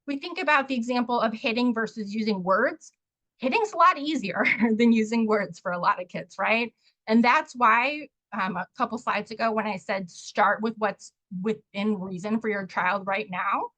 We think about the example of hitting versus using words. Hitting's a lot easier than using words for a lot of kids, right? And that's why a couple slides ago when I said start with what's within reason for your child right now,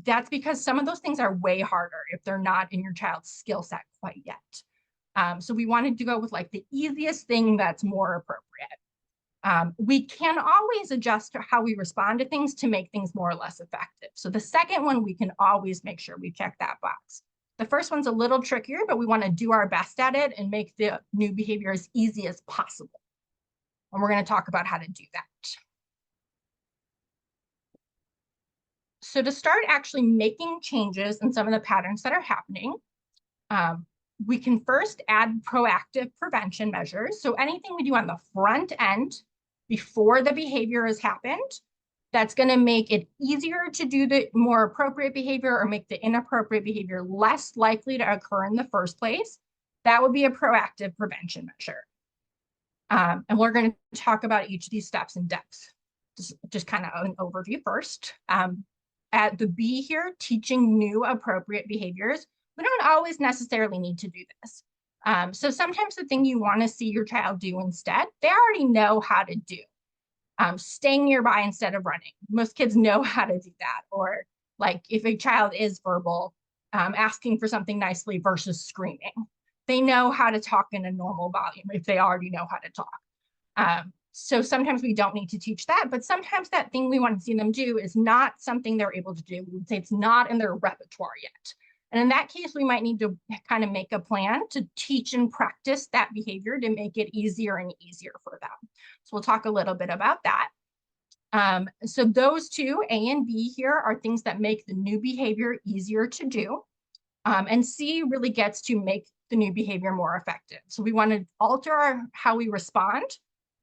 that's because some of those things are way harder if they're not in your child's skill set quite yet. So we wanted to go with like the easiest thing that's more appropriate. We can always adjust how we respond to things to make things more or less effective. So the second one, we can always make sure we check that box. The first one's a little trickier, but we want to do our best at it and make the new behavior as easy as possible. And we're going to talk about how to do that. So to start actually making changes in some of the patterns that are happening, we can first add proactive prevention measures. So anything we do on the front end before the behavior has happened, that's going to make it easier to do the more appropriate behavior or make the inappropriate behavior less likely to occur in the first place. That would be a proactive prevention measure. And we're going to talk about each of these steps in depth. Just kind of an overview first. At the B here, teaching new appropriate behaviors, we don't always necessarily need to do this. So sometimes the thing you want to see your child do instead, they already know how to do. Staying nearby instead of running. Most kids know how to do that. Or like if a child is verbal, asking for something nicely versus screaming. They know how to talk in a normal volume if they already know how to talk. So sometimes we don't need to teach that, but sometimes that thing we want to see them do is not something they're able to do. We would say it's not in their repertoire yet. And in that case, we might need to kind of make a plan to teach and practice that behavior to make it easier and easier for them. So we'll talk a little bit about that. So those two, A and B here, are things that make the new behavior easier to do. And C really gets to make the new behavior more effective. So we want to alter how we respond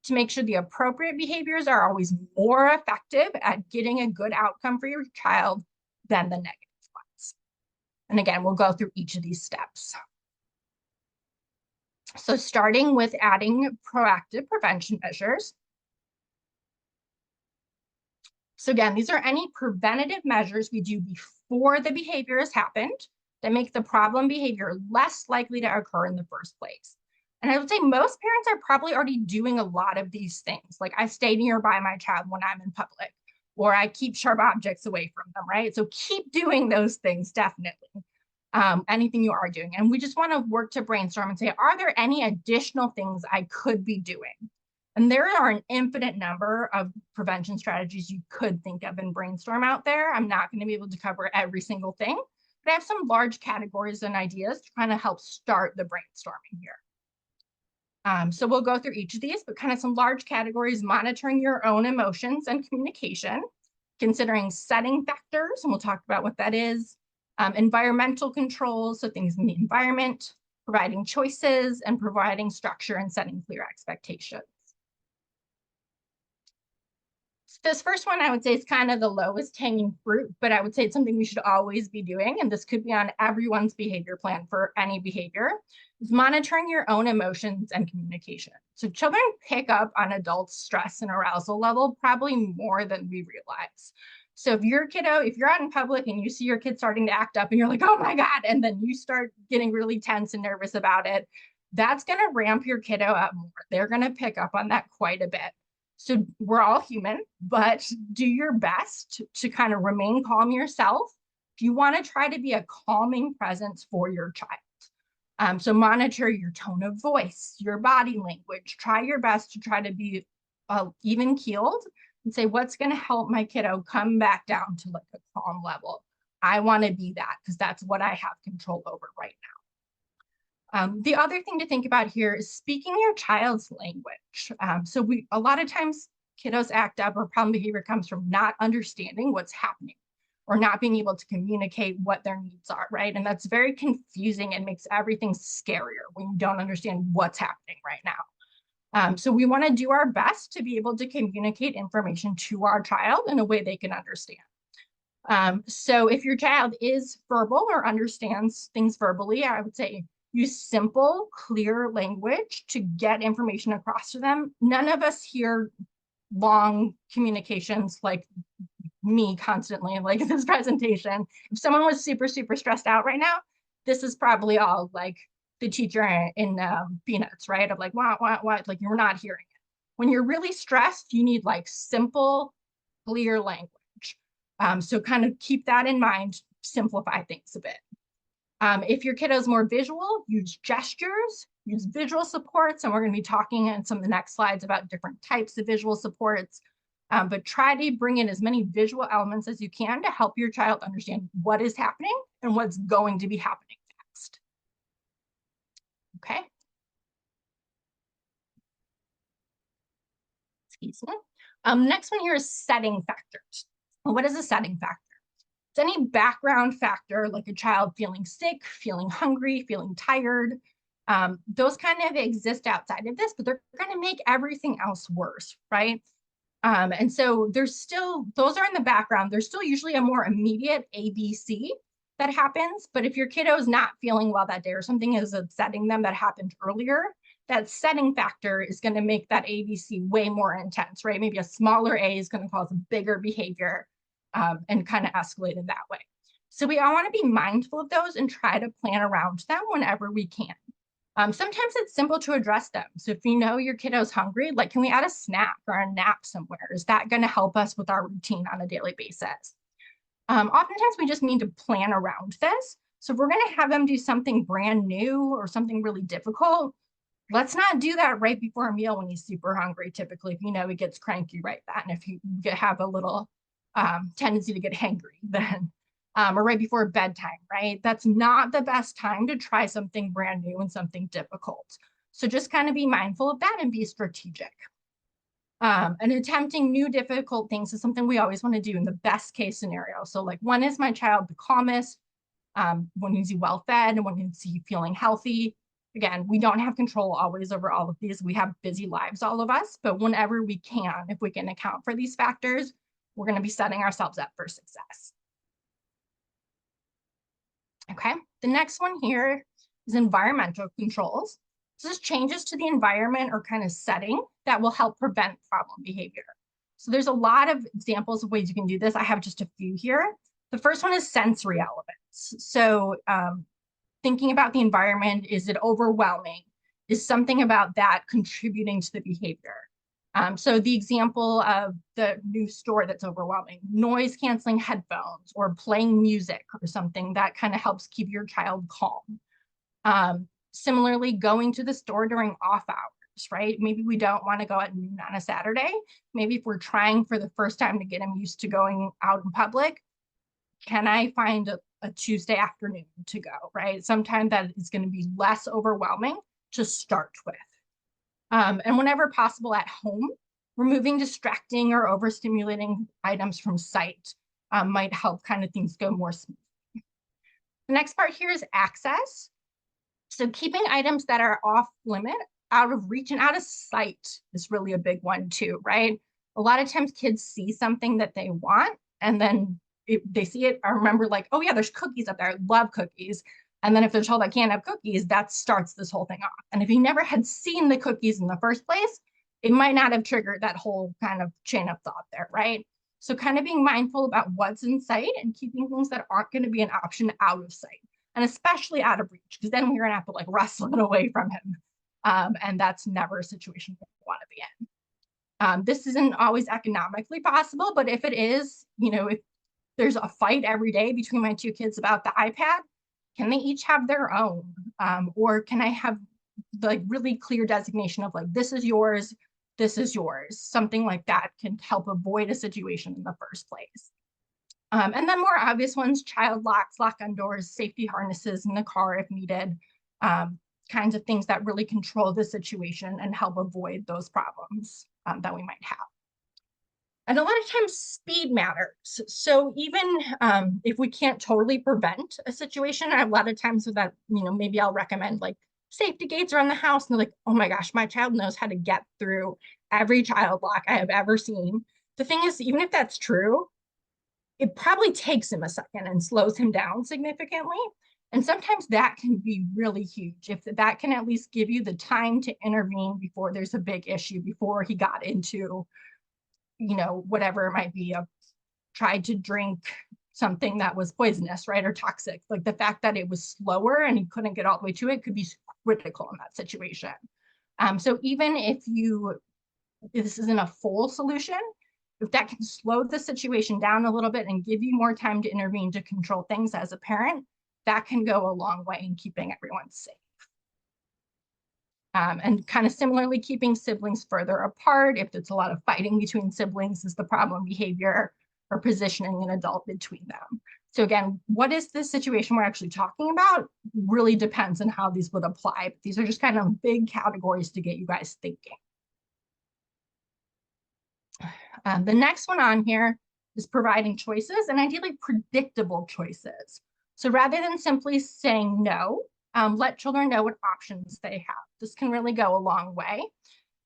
to make sure the appropriate behaviors are always more effective at getting a good outcome for your child than the negative ones. And again, we'll go through each of these steps. So starting with adding proactive prevention measures. So again, these are any preventative measures we do before the behavior has happened that make the problem behavior less likely to occur in the first place. And I would say most parents are probably already doing a lot of these things. Like I stay nearby my child when I'm in public, or I keep sharp objects away from them, right? So keep doing those things, definitely. Anything you are doing. And we just want to work to brainstorm and say, are there any additional things I could be doing? And there are an infinite number of prevention strategies you could think of and brainstorm out there. I'm not going to be able to cover every single thing, But I have some large categories and ideas to kind of help start the brainstorming here. So we'll go through each of these, but kind of some large categories: monitoring your own emotions and communication, considering setting factors, and we'll talk about what that is, environmental controls, so things in the environment, providing choices, and providing structure and setting clear expectations. This first one, I would say, is kind of the lowest hanging fruit, but I would say it's something we should always be doing, and this could be on everyone's behavior plan for any behavior, is monitoring your own emotions and communication. So children pick up on adults' stress and arousal level probably more than we realize. So if you're kiddo, if you're out in public and you see your kid starting to act up and you're like, oh my God, and then you start getting really tense and nervous about it, that's going to ramp your kiddo up more. They're going to pick up on that quite a bit. So we're all human, but do your best to kind of remain calm yourself. If you want to try to be a calming presence for your child. So monitor your tone of voice, your body language. Try your best to try to be even keeled and say, what's going to help my kiddo come back down to like a calm level? I want to be that because that's what I have control over right now. The other thing to think about here is speaking your child's language. So a lot of times kiddos act up, or problem behavior comes from not understanding what's happening or not being able to communicate what their needs are, right? And that's very confusing and makes everything scarier when you don't understand what's happening right now. So we want to do our best to be able to communicate information to our child in a way they can understand. So if your child is verbal or understands things verbally, I would say use simple, clear language to get information across to them. None of us hear long communications like me constantly, like this presentation. If someone was super, super stressed out right now, this is probably all like the teacher in Peanuts, right? Of like, what, like you're not hearing it. When you're really stressed, you need like simple, clear language. So kind of keep that in mind, simplify things a bit. If your kiddo is more visual, use gestures, use visual supports, and we're going to be talking in some of the next slides about different types of visual supports, but try to bring in as many visual elements as you can to help your child understand what is happening and what's going to be happening next. Okay. Excuse me. Next one here is setting factors. What is a setting factor? It's any background factor, like a child feeling sick, feeling hungry, feeling tired. Those kind of exist outside of this, but they're going to make everything else worse, right? And so there's still, those are in the background. There's still usually a more immediate ABC that happens. But if your kiddo is not feeling well that day or something is upsetting them that happened earlier, that setting factor is going to make that ABC way more intense, right? Maybe a smaller A is going to cause a bigger behavior. And kind of escalate in that way. So we all want to be mindful of those and try to plan around them whenever we can. Sometimes it's simple to address them. So if you know your kiddo's hungry, like, can we add a snack or a nap somewhere? Is that going to help us with our routine on a daily basis? Oftentimes we just need to plan around this. So if we're going to have them do something brand new or something really difficult, let's not do that right before a meal when he's super hungry. Typically, if you know he gets cranky right then, if you have a little tendency to get hangry then, or right before bedtime, right? That's not the best time to try something brand new and something difficult. So just kind of be mindful of that and be strategic. And attempting new difficult things is something we always want to do in the best case scenario. So like, when is my child the calmest? When is he well fed? And when is he feeling healthy? Again, we don't have control always over all of these. We have busy lives, all of us, but whenever we can, if we can account for these factors, we're going to be setting ourselves up for success. Okay, the next one here is environmental controls. So this changes to the environment or kind of setting that will help prevent problem behavior. So there's a lot of examples of ways you can do this. I have just a few here. The first one is sensory elements. So thinking about the environment, is it overwhelming? Is something about that contributing to the behavior? So the example of the new store that's overwhelming, noise canceling headphones or playing music or something that kind of helps keep your child calm. Similarly, going to the store during off hours, right? Maybe we don't want to go at noon on a Saturday. Maybe if we're trying for the first time to get him used to going out in public, can I find a Tuesday afternoon to go, right? Sometimes that is going to be less overwhelming to start with. And whenever possible at home, removing distracting or overstimulating items from sight might help kind of things go more smoothly. The next part here is access. So keeping items that are off limit, out of reach and out of sight is really a big one too, right? A lot of times kids see something that they want, and then if they see it, I remember like, oh yeah, there's cookies up there. I love cookies. And then if they're told I can't have cookies, that starts this whole thing off. And if you never had seen the cookies in the first place, it might not have triggered that whole kind of chain of thought there, right? So kind of being mindful about what's in sight and keeping things that aren't going to be an option out of sight, and especially out of reach, because then we're going to have to like wrestle it away from him. And that's never a situation we want to be in. This isn't always economically possible, but if it is, you know, if there's a fight every day between my two kids about the iPad, can they each have their own? Or can I have like really clear designation of like, this is yours, something like that can help avoid a situation in the first place. And then more obvious ones, child locks, lock on doors, safety harnesses in the car if needed, kinds of things that really control the situation and help avoid those problems that we might have. And a lot of times speed matters. So even if we can't totally prevent a situation, a lot of times with that, you know, maybe I'll recommend like safety gates around the house, and they're like, oh my gosh, my child knows how to get through every child lock I have ever seen. The thing is, even if that's true, it probably takes him a second and slows him down significantly. And sometimes that can be really huge. If that can at least give you the time to intervene before there's a big issue, before he got into, you know, whatever it might be, tried to drink something that was poisonous, right, or toxic. Like the fact that it was slower and he couldn't get all the way to it could be critical in that situation. So even if this isn't a full solution, if that can slow the situation down a little bit and give you more time to intervene to control things as a parent, that can go a long way in keeping everyone safe. And kind of similarly, keeping siblings further apart. If there's a lot of fighting between siblings, is the problem behavior or positioning an adult between them. So again, what is this situation we're actually talking about really depends on how these would apply. But these are just kind of big categories to get you guys thinking. The next one on here is providing choices, and ideally predictable choices. So rather than simply saying no, let children know what options they have. This can really go a long way.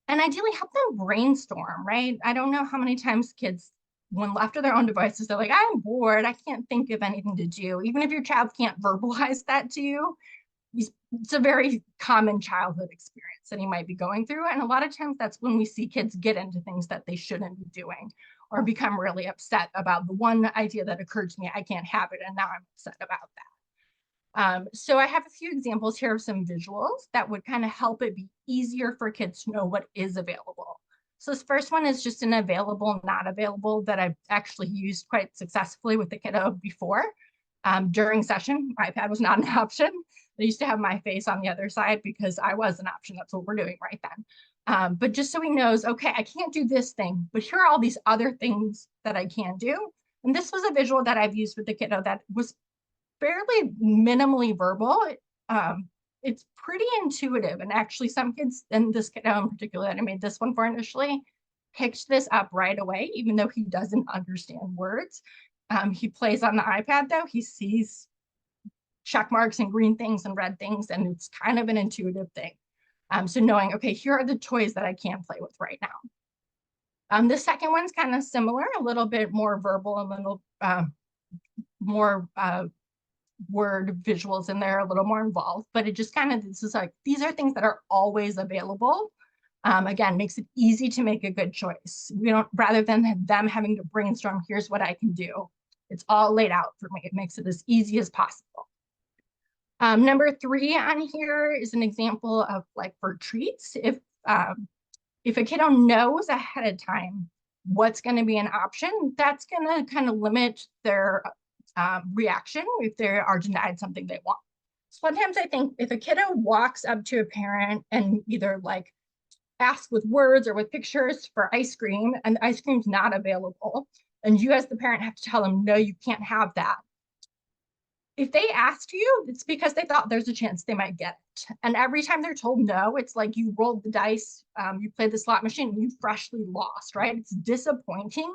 And ideally help them brainstorm, right? I don't know how many times kids, when left to their own devices, they're like, I'm bored, I can't think of anything to do. Even if your child can't verbalize that to you, it's a very common childhood experience that he might be going through. And a lot of times that's when we see kids get into things that they shouldn't be doing, or become really upset about the one idea that occurred to me, I can't have it, and now I'm upset about that. So I have a few examples here of some visuals that would kind of help it be easier for kids to know what is available. So this first one is just an available, not available that I've actually used quite successfully with the kiddo before. During session, iPad was not an option. They used to have my face on the other side because I was an option. That's what we're doing right then. But just so he knows, okay, I can't do this thing, but here are all these other things that I can do. And this was a visual that I've used with the kiddo that was fairly minimally verbal. It's pretty intuitive. And actually some kids, and this kiddo in particular that I made this one for initially, picked this up right away, even though he doesn't understand words. He plays on the iPad though, he sees check marks and green things and red things, and it's kind of an intuitive thing. So knowing, okay, here are the toys that I can play with right now. The second one's kind of similar, a little bit more verbal, a little more word visuals in there, a little more involved, but it just kind of, this is like, these are things that are always available. Again, makes it easy to make a good choice. We don't, rather than them having to brainstorm, here's what I can do. It's all laid out for me. It makes it as easy as possible. Number 3 on here is an example of like for treats. If a kiddo knows ahead of time what's going to be an option, that's going to kind of limit their reaction if they are denied something they want. Sometimes I think if a kiddo walks up to a parent and either like ask with words or with pictures for ice cream, and the ice cream's not available, and you as the parent have to tell them, no, you can't have that. if they asked you, it's because they thought there's a chance they might get it. And every time they're told no, it's like you rolled the dice, you played the slot machine, and you freshly lost, right? It's disappointing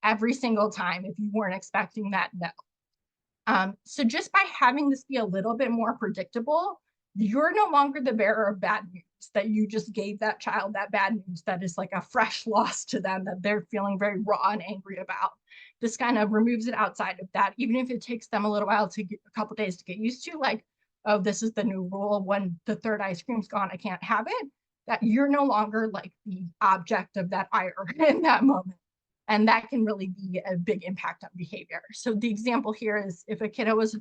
every single time if you weren't expecting that no. So just by having this be a little bit more predictable, you're no longer the bearer of bad news, that you just gave that child that bad news that is like a fresh loss to them that they're feeling very raw and angry about. This kind of removes it outside of that, even if it takes them a little while to get, a couple days to get used to, like, oh, this is the new rule. When the third ice cream's gone, I can't have it. That you're no longer like the object of that ire in that moment. And that can really be a big impact on behavior. So the example here is if a kiddo was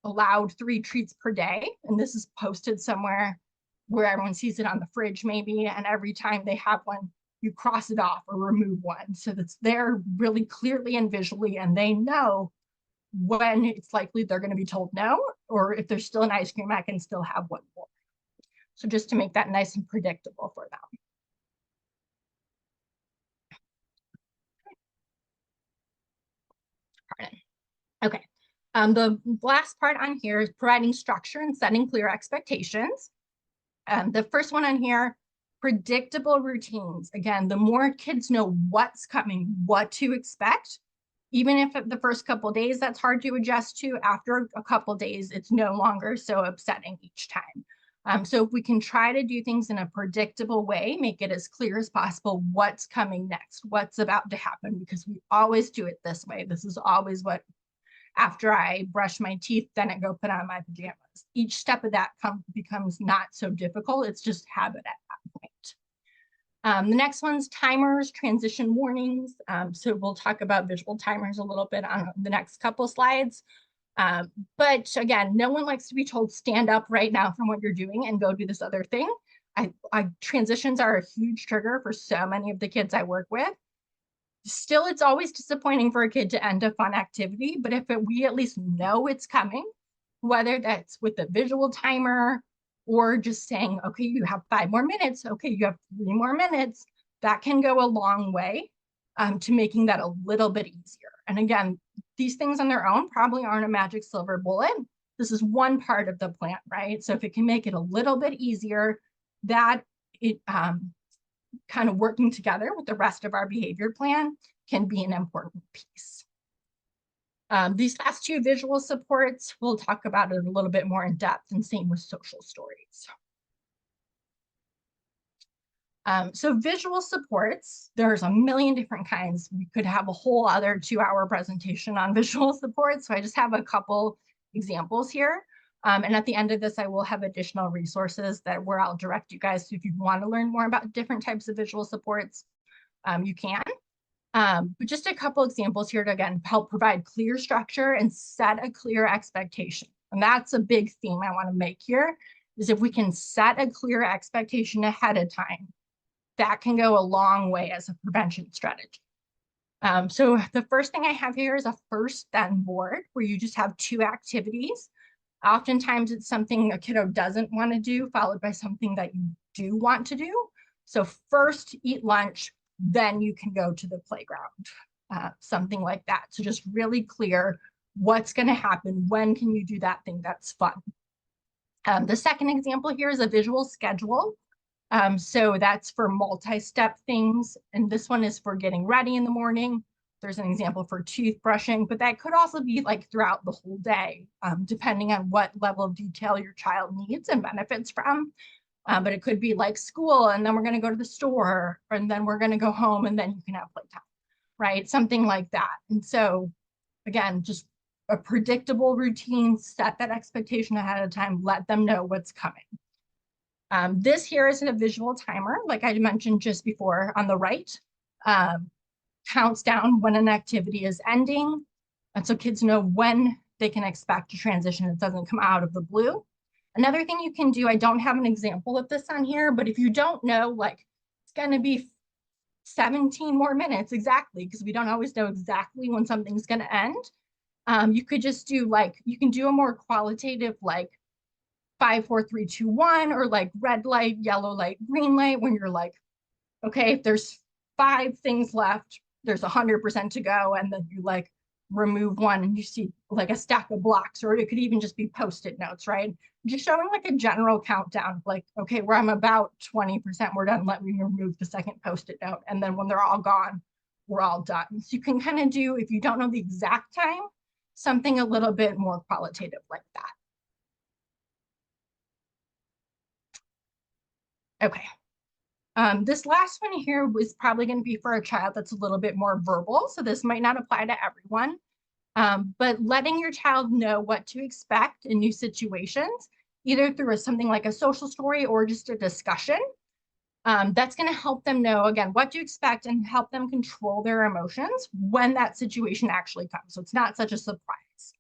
allowed 3 treats per day, and this is posted somewhere where everyone sees it on the fridge maybe, and every time they have one, you cross it off or remove one. So that's there really clearly and visually, and they know when it's likely they're going to be told no, or if there's still an ice cream, I can still have one more. So just to make that nice and predictable for them. Pardon. Okay. The last part on here is providing structure and setting clear expectations. The first one on here, predictable routines. Again, the more kids know what's coming, what to expect, even if the first couple of days that's hard to adjust to, after a couple of days, it's no longer so upsetting each time. So if we can try to do things in a predictable way, make it as clear as possible what's coming next, what's about to happen, because we always do it this way. This is always what, after I brush my teeth, then I go put on my pajamas. Each step of that becomes not so difficult. It's just habit at that point. The next one's timers, transition warnings. So we'll talk about visual timers a little bit on the next couple slides. But again, no one likes to be told stand up right now from what you're doing and go do this other thing. Transitions are a huge trigger for so many of the kids I work with. Still, it's always disappointing for a kid to end a fun activity, but if we at least know it's coming, whether that's with a visual timer or just saying, okay, you have 5 more minutes, okay, you have 3 more minutes, that can go a long way to making that a little bit easier. And again, these things on their own probably aren't a magic silver bullet. This is one part of the plan, right? So if it can make it a little bit easier, that it kind of working together with the rest of our behavior plan can be an important piece. These last 2 visual supports, we'll talk about it a little bit more in depth, and same with social stories. So visual supports, there's a million different kinds. We could have a whole other 2-hour presentation on visual supports. So I just have a couple examples here. And at the end of this, I will have additional resources where I'll direct you guys to, if you want to learn more about different types of visual supports, you can. But just a couple examples here to, again, help provide clear structure and set a clear expectation. And that's a big theme I want to make here, is if we can set a clear expectation ahead of time, that can go a long way as a prevention strategy. So the first thing I have here is a first then board, where you just have 2 activities. Oftentimes it's something a kiddo doesn't want to do, followed by something that you do want to do. So first eat lunch, then you can go to the playground, something like that. So just really clear what's going to happen, when can you do that thing that's fun. The second example here is a visual schedule. So that's for multi-step things. And this one is for getting ready in the morning. There's an example for toothbrushing, but that could also be like throughout the whole day, depending on what level of detail your child needs and benefits from. But it could be like school, and then we're going to go to the store, and then we're going to go home, and then you can have playtime, right? Something like that. And so, again, just a predictable routine, set that expectation ahead of time, let them know what's coming. This here is a visual timer, like I mentioned just before on the right. Counts down when an activity is ending. And so kids know when they can expect a transition. It doesn't come out of the blue. Another thing you can do, I don't have an example of this on here, but if you don't know, like, it's going to be 17 more minutes exactly, because we don't always know exactly when something's going to end. You could just do, like, you can do a more qualitative, like 5, 4, 3, 2, 1, or like red light, yellow light, green light, when you're like, okay, if there's 5 things left, there's 100% to go, and then you like remove one and you see like a stack of blocks, or it could even just be Post-it notes, right? Just showing like a general countdown, like, okay, where I'm about 20%, we're done, let me remove the second Post-it note. And then when they're all gone, we're all done. So you can kind of do, if you don't know the exact time, something a little bit more qualitative like that. Okay. This last one here was probably going to be for a child that's a little bit more verbal. So this might not apply to everyone, but letting your child know what to expect in new situations, either through something like a social story or just a discussion, that's going to help them know, again, what to expect and help them control their emotions when that situation actually comes. So it's not such a surprise.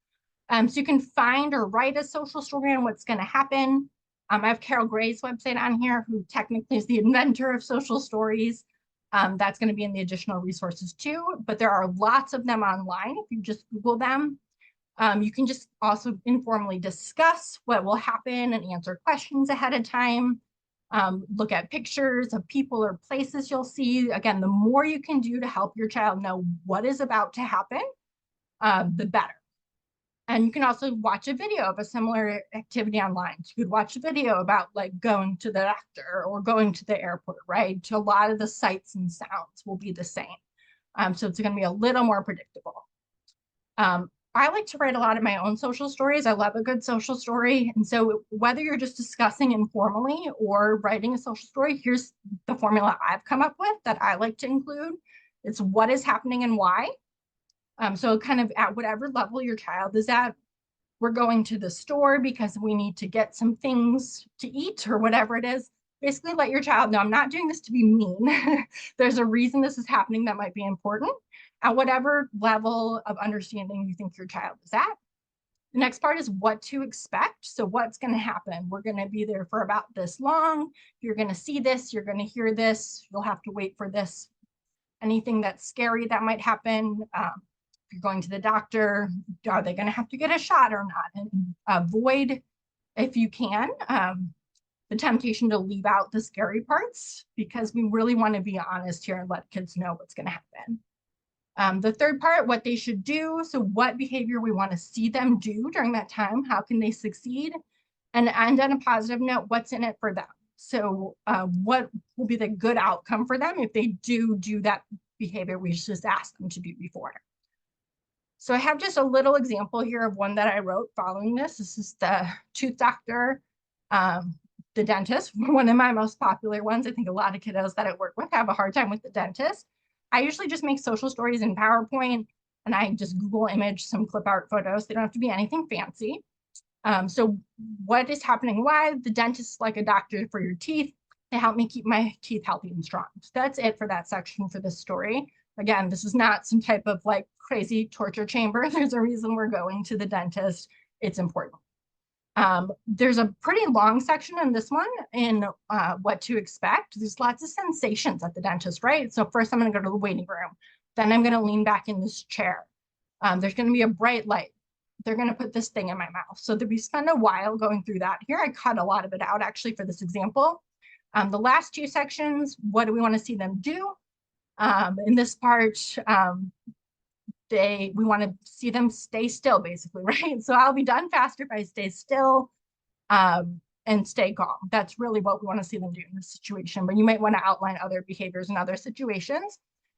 So you can find or write a social story on what's going to happen. I have Carol Gray's website on here, who technically is the inventor of social stories. That's going to be in the additional resources too, but there are lots of them online. If you just Google them, you can just also informally discuss what will happen and answer questions ahead of time. Look at pictures of people or places you'll see. Again, the more you can do to help your child know what is about to happen, the better. And you can also watch a video of a similar activity online. So you could watch a video about like going to the doctor or going to the airport, right? So a lot of the sights and sounds will be the same. So it's going to be a little more predictable. I like to write a lot of my own social stories. I love a good social story. And so whether you're just discussing informally or writing a social story, here's the formula I've come up with that I like to include. It's what is happening and why. So kind of at whatever level your child is at, we're going to the store because we need to get some things to eat or whatever it is. Basically let your child know, I'm not doing this to be mean. There's a reason this is happening that might be important at whatever level of understanding you think your child is at. The next part is what to expect. So what's going to happen? We're going to be there for about this long. You're going to see this. You're going to hear this. You'll have to wait for this. Anything that's scary that might happen. If you're going to the doctor, are they going to have to get a shot or not? And avoid, if you can, the temptation to leave out the scary parts, because we really want to be honest here and let kids know what's going to happen. The third part, what they should do. So what behavior we want to see them do during that time. How can they succeed? And end on a positive note, what's in it for them? So what will be the good outcome for them if they do that behavior we just asked them to do before? So I have just a little example here of one that I wrote following this. This is the tooth doctor, the dentist, one of my most popular ones. I think a lot of kiddos that I work with have a hard time with the dentist. I usually just make social stories in PowerPoint and I just Google image some clip art photos. They don't have to be anything fancy. So what is happening? Why? The dentist is like a doctor for your teeth. They help me keep my teeth healthy and strong. So that's it for that section for this story. Again, this is not some type of like crazy torture chamber. There's a reason we're going to the dentist. It's important. There's a pretty long section in this one in what to expect. There's lots of sensations at the dentist, right? So first I'm going to go to the waiting room. Then I'm going to lean back in this chair. There's going to be a bright light. They're going to put this thing in my mouth. So we spend a while going through that. Here I cut a lot of it out actually for this example. The last two sections, what do we want to see them do? In this part, we want to see them stay still, basically, right? So I'll be done faster if I stay still and stay calm. That's really what we want to see them do in this situation. But you might want to outline other behaviors in other situations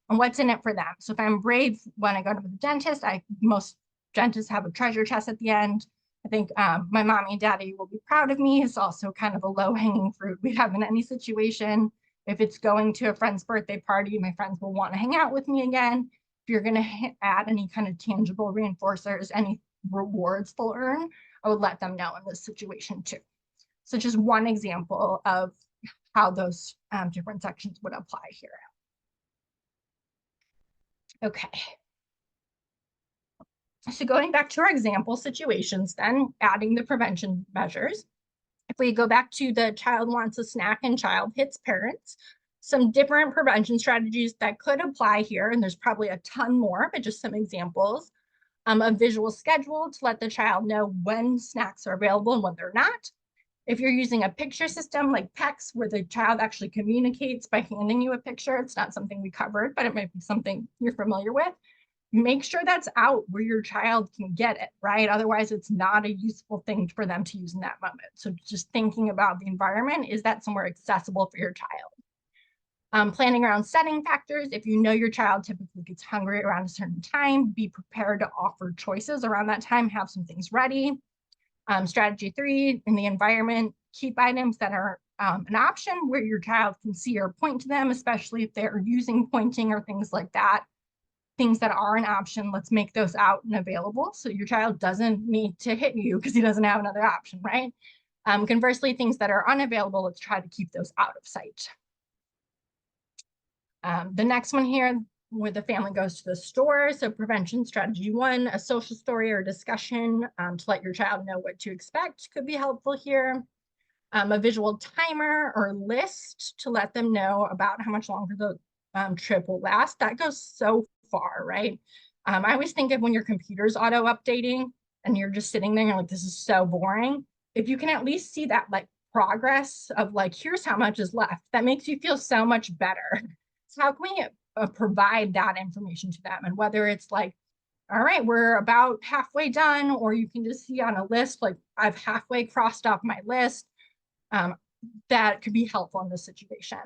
and what's in it for them. So if I'm brave when I go to the dentist, most dentists have a treasure chest at the end. I think my mommy and daddy will be proud of me. It's also kind of a low-hanging fruit we have in any situation. If it's going to a friend's birthday party, my friends will want to hang out with me again. If you're going to add any kind of tangible reinforcers, any rewards they'll earn, I would let them know in this situation too. So just one example of how those different sections would apply here. Okay. So going back to our example situations then, adding the prevention measures. If we go back to the child wants a snack and child hits parents, some different prevention strategies that could apply here, and there's probably a ton more, but just some examples. A visual schedule to let the child know when snacks are available and when they're not. If you're using a picture system like PECS, where the child actually communicates by handing you a picture, it's not something we covered, but it might be something you're familiar with. make sure that's out where your child can get it, right? Otherwise, it's not a useful thing for them to use in that moment. So just thinking about the environment, is that somewhere accessible for your child? Planning around setting factors. If you know your child typically gets hungry around a certain time, be prepared to offer choices around that time, have some things ready. Strategy 3, in the environment, keep items that are an option where your child can see or point to them, especially if they're using pointing or things like that. Things that are an option, let's make those out and available so your child doesn't need to hit you because he doesn't have another option, right? Conversely, things that are unavailable, let's try to keep those out of sight. The next one here, where the family goes to the store. So prevention strategy 1, a social story or discussion to let your child know what to expect could be helpful here. A visual timer or list to let them know about how much longer the trip will last. That goes so far, right? I always think of when your computer's auto updating and you're just sitting there and you're like, this is so boring. If you can at least see that like progress of like, here's how much is left, that makes you feel so much better. So how can we provide that information to them? And whether it's like, all right, we're about halfway done, or you can just see on a list, like I've halfway crossed off my list, that could be helpful in this situation.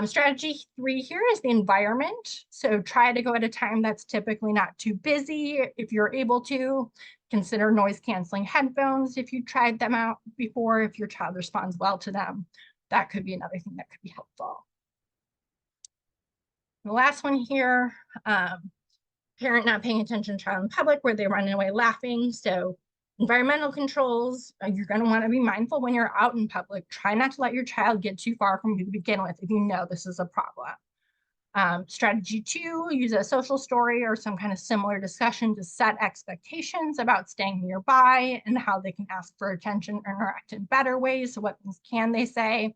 Strategy 3 here is the environment. So try to go at a time that's typically not too busy. If you're able to, consider noise canceling headphones if you tried them out before, if your child responds well to them. That could be another thing that could be helpful. The last one here, parent not paying attention to child in public where they're running away laughing. So environmental controls, you're going to want to be mindful when you're out in public. Try not to let your child get too far from you to begin with if you know this is a problem. Strategy 2, use a social story or some kind of similar discussion to set expectations about staying nearby and how they can ask for attention or interact in better ways. So what things can they say?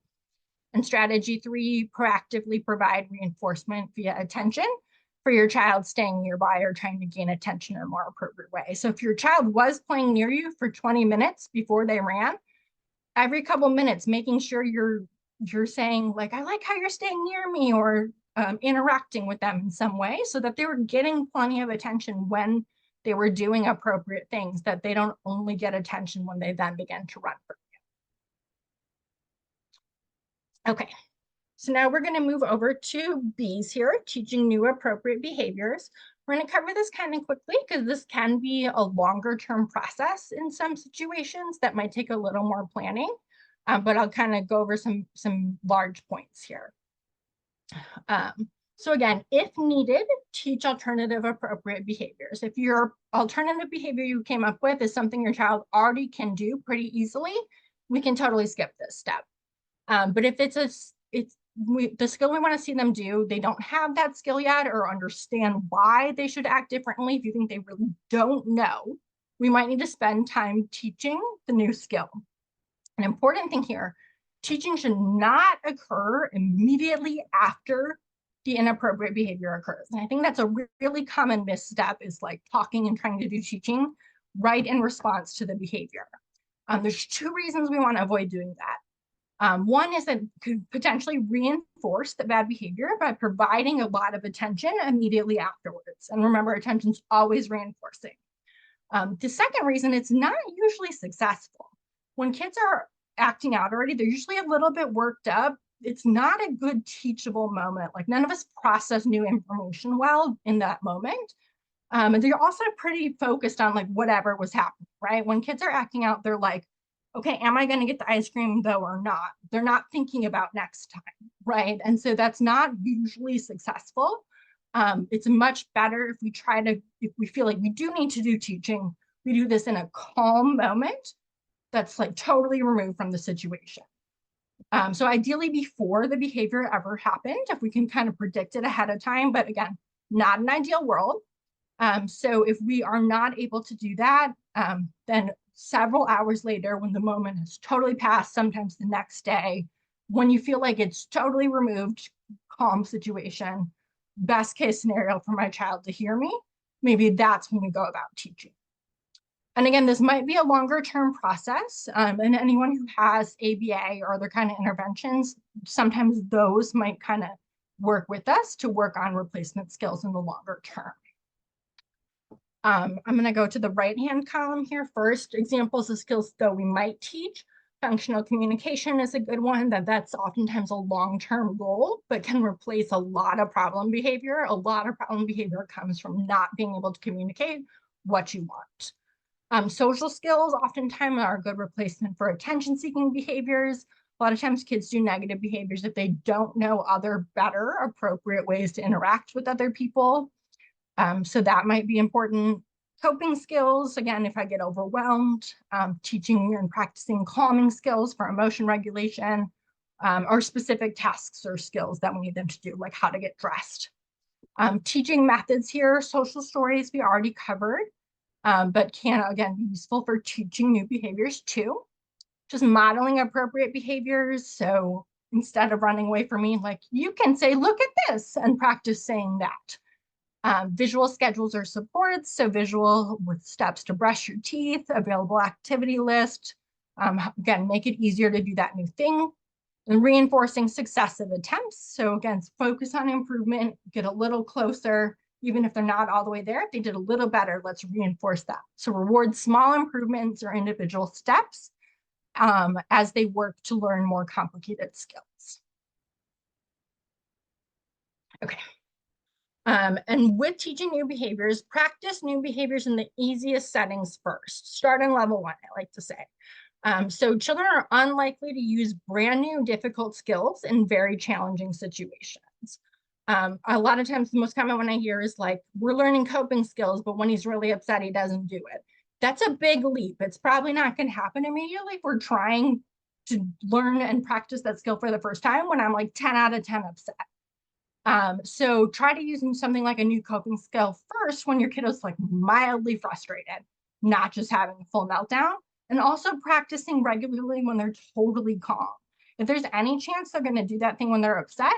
And strategy 3, proactively provide reinforcement via attention for your child staying nearby or trying to gain attention in a more appropriate way. So if your child was playing near you for 20 minutes before they ran, every couple minutes, making sure you're saying like, I like how you're staying near me, or interacting with them in some way so that they were getting plenty of attention when they were doing appropriate things, that they don't only get attention when they then begin to run for you. Okay. So now we're going to move over to B's here, teaching new appropriate behaviors. We're going to cover this kind of quickly because this can be a longer term process in some situations that might take a little more planning, but I'll kind of go over some large points here. So again, if needed, teach alternative appropriate behaviors. If your alternative behavior you came up with is something your child already can do pretty easily, we can totally skip this step. But if it's the skill we want to see them do, they don't have that skill yet or understand why they should act differently. If you think they really don't know, we might need to spend time teaching the new skill. An important thing here, teaching should not occur immediately after the inappropriate behavior occurs. And I think that's a really common misstep, is like talking and trying to do teaching right in response to the behavior. There's 2 reasons we want to avoid doing that. One is that it could potentially reinforce the bad behavior by providing a lot of attention immediately afterwards. And remember, attention's always reinforcing. The second reason, it's not usually successful. When kids are acting out already, they're usually a little bit worked up. It's not a good teachable moment. Like, none of us process new information well in that moment. And they're also pretty focused on like whatever was happening, right? When kids are acting out, they're like, okay, am I going to get the ice cream though or not? They're not thinking about next time, right? And so that's not usually successful. It's much better if we feel like we do need to do teaching, we do this in a calm moment that's like totally removed from the situation. So ideally before the behavior ever happened, if we can kind of predict it ahead of time, but again, not an ideal world. So if we are not able to do that, then several hours later, when the moment has totally passed, sometimes the next day, when you feel like it's totally removed, calm situation, best case scenario for my child to hear me, maybe that's when we go about teaching. And again, this might be a longer term process, and anyone who has ABA or other kind of interventions, sometimes those might kind of work with us to work on replacement skills in the longer term. I'm going to go to the right-hand column here first. Examples of skills that we might teach. Functional communication is a good one. That's oftentimes a long-term goal, but can replace a lot of problem behavior. A lot of problem behavior comes from not being able to communicate what you want. Social skills oftentimes are a good replacement for attention-seeking behaviors. A lot of times kids do negative behaviors if they don't know other better appropriate ways to interact with other people. So that might be important. Coping skills, again, if I get overwhelmed, teaching and practicing calming skills for emotion regulation, or specific tasks or skills that we need them to do, like how to get dressed. Teaching methods here, social stories we already covered, but can, again, be useful for teaching new behaviors too. Just modeling appropriate behaviors. So instead of running away from me, like you can say, look at this, and practice saying that. Visual schedules are supported, so visual with steps to brush your teeth, available activity list. Again, make it easier to do that new thing. And reinforcing successive attempts. So again, focus on improvement, get a little closer, even if they're not all the way there. If they did a little better, let's reinforce that. So reward small improvements or individual steps as they work to learn more complicated skills. Okay. And with teaching new behaviors, practice new behaviors in the easiest settings first. Start in level 1, I like to say. So children are unlikely to use brand new difficult skills in very challenging situations. A lot of times the most common one I hear is like, we're learning coping skills, but when he's really upset, he doesn't do it. That's a big leap. It's probably not going to happen immediately if we're trying to learn and practice that skill for the first time when I'm like 10 out of 10 upset. So try to use something like a new coping skill first when your kiddo's like mildly frustrated, not just having a full meltdown, and also practicing regularly when they're totally calm. If there's any chance they're going to do that thing when they're upset,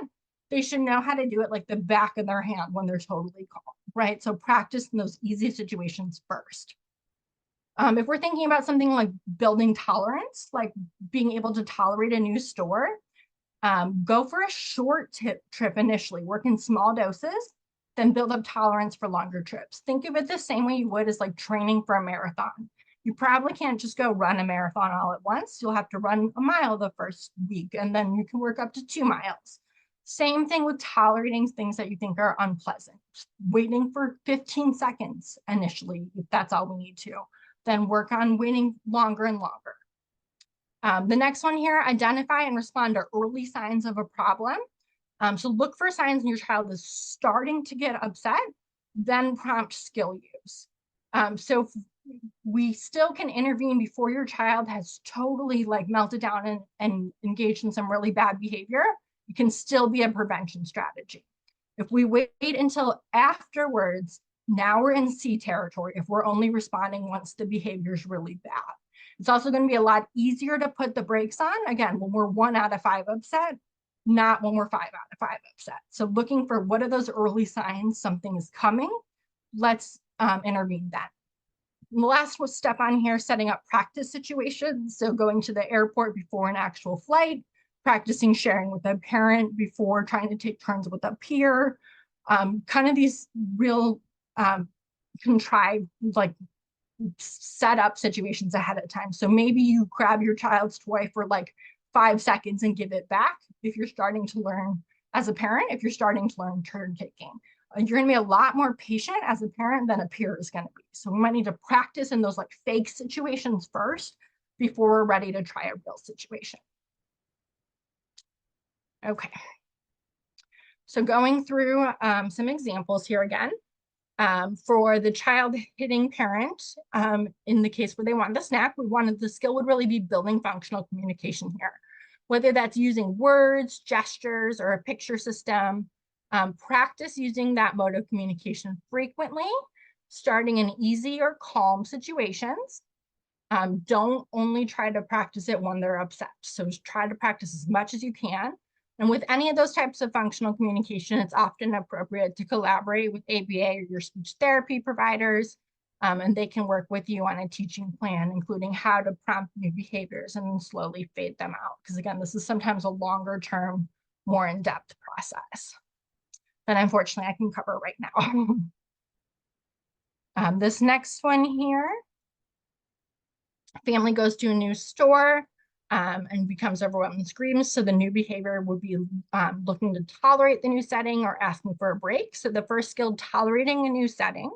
they should know how to do it like the back of their hand when they're totally calm, right? So practice in those easy situations first. If we're thinking about something like building tolerance, like being able to tolerate a new store, go for a short trip initially, work in small doses, then build up tolerance for longer trips. Think of it the same way you would as like training for a marathon. You probably can't just go run a marathon all at once. You'll have to run a mile the first week, and then you can work up to 2 miles. Same thing with tolerating things that you think are unpleasant. Just waiting for 15 seconds initially, if that's all we need to. Then work on waiting longer and longer. The next one here, identify and respond to early signs of a problem. So look for signs when your child is starting to get upset, then prompt skill use. So we still can intervene before your child has totally like melted down and engaged in some really bad behavior. It can still be a prevention strategy. If we wait until afterwards, now we're in C territory if we're only responding once the behavior is really bad. It's also going to be a lot easier to put the brakes on, again, when we're 1 out of 5 upset, not when we're 5 out of 5 upset. So looking for what are those early signs something is coming, let's intervene then. And the last step on here, setting up practice situations. So going to the airport before an actual flight, practicing sharing with a parent before trying to take turns with a peer, kind of these real contrived, like set up situations ahead of time. So maybe you grab your child's toy for like 5 seconds and give it back if you're starting to learn as a parent, if you're starting to learn turn taking. You're going to be a lot more patient as a parent than a peer is going to be. So we might need to practice in those like fake situations first before we're ready to try a real situation. Okay. So going through some examples here again. For the child hitting parent, in the case where they wanted the snack, we wanted the skill would really be building functional communication here. Whether that's using words, gestures, or a picture system, practice using that mode of communication frequently, starting in easy or calm situations. Don't only try to practice it when they're upset. So try to practice as much as you can. And with any of those types of functional communication, it's often appropriate to collaborate with ABA or your speech therapy providers, and they can work with you on a teaching plan, including how to prompt new behaviors and then slowly fade them out. Because again, this is sometimes a longer term, more in-depth process that unfortunately I can cover right now. This next one here, family goes to a new store and becomes overwhelmed and screams. So the new behavior would be looking to tolerate the new setting or asking for a break. So the first skill, tolerating a new setting.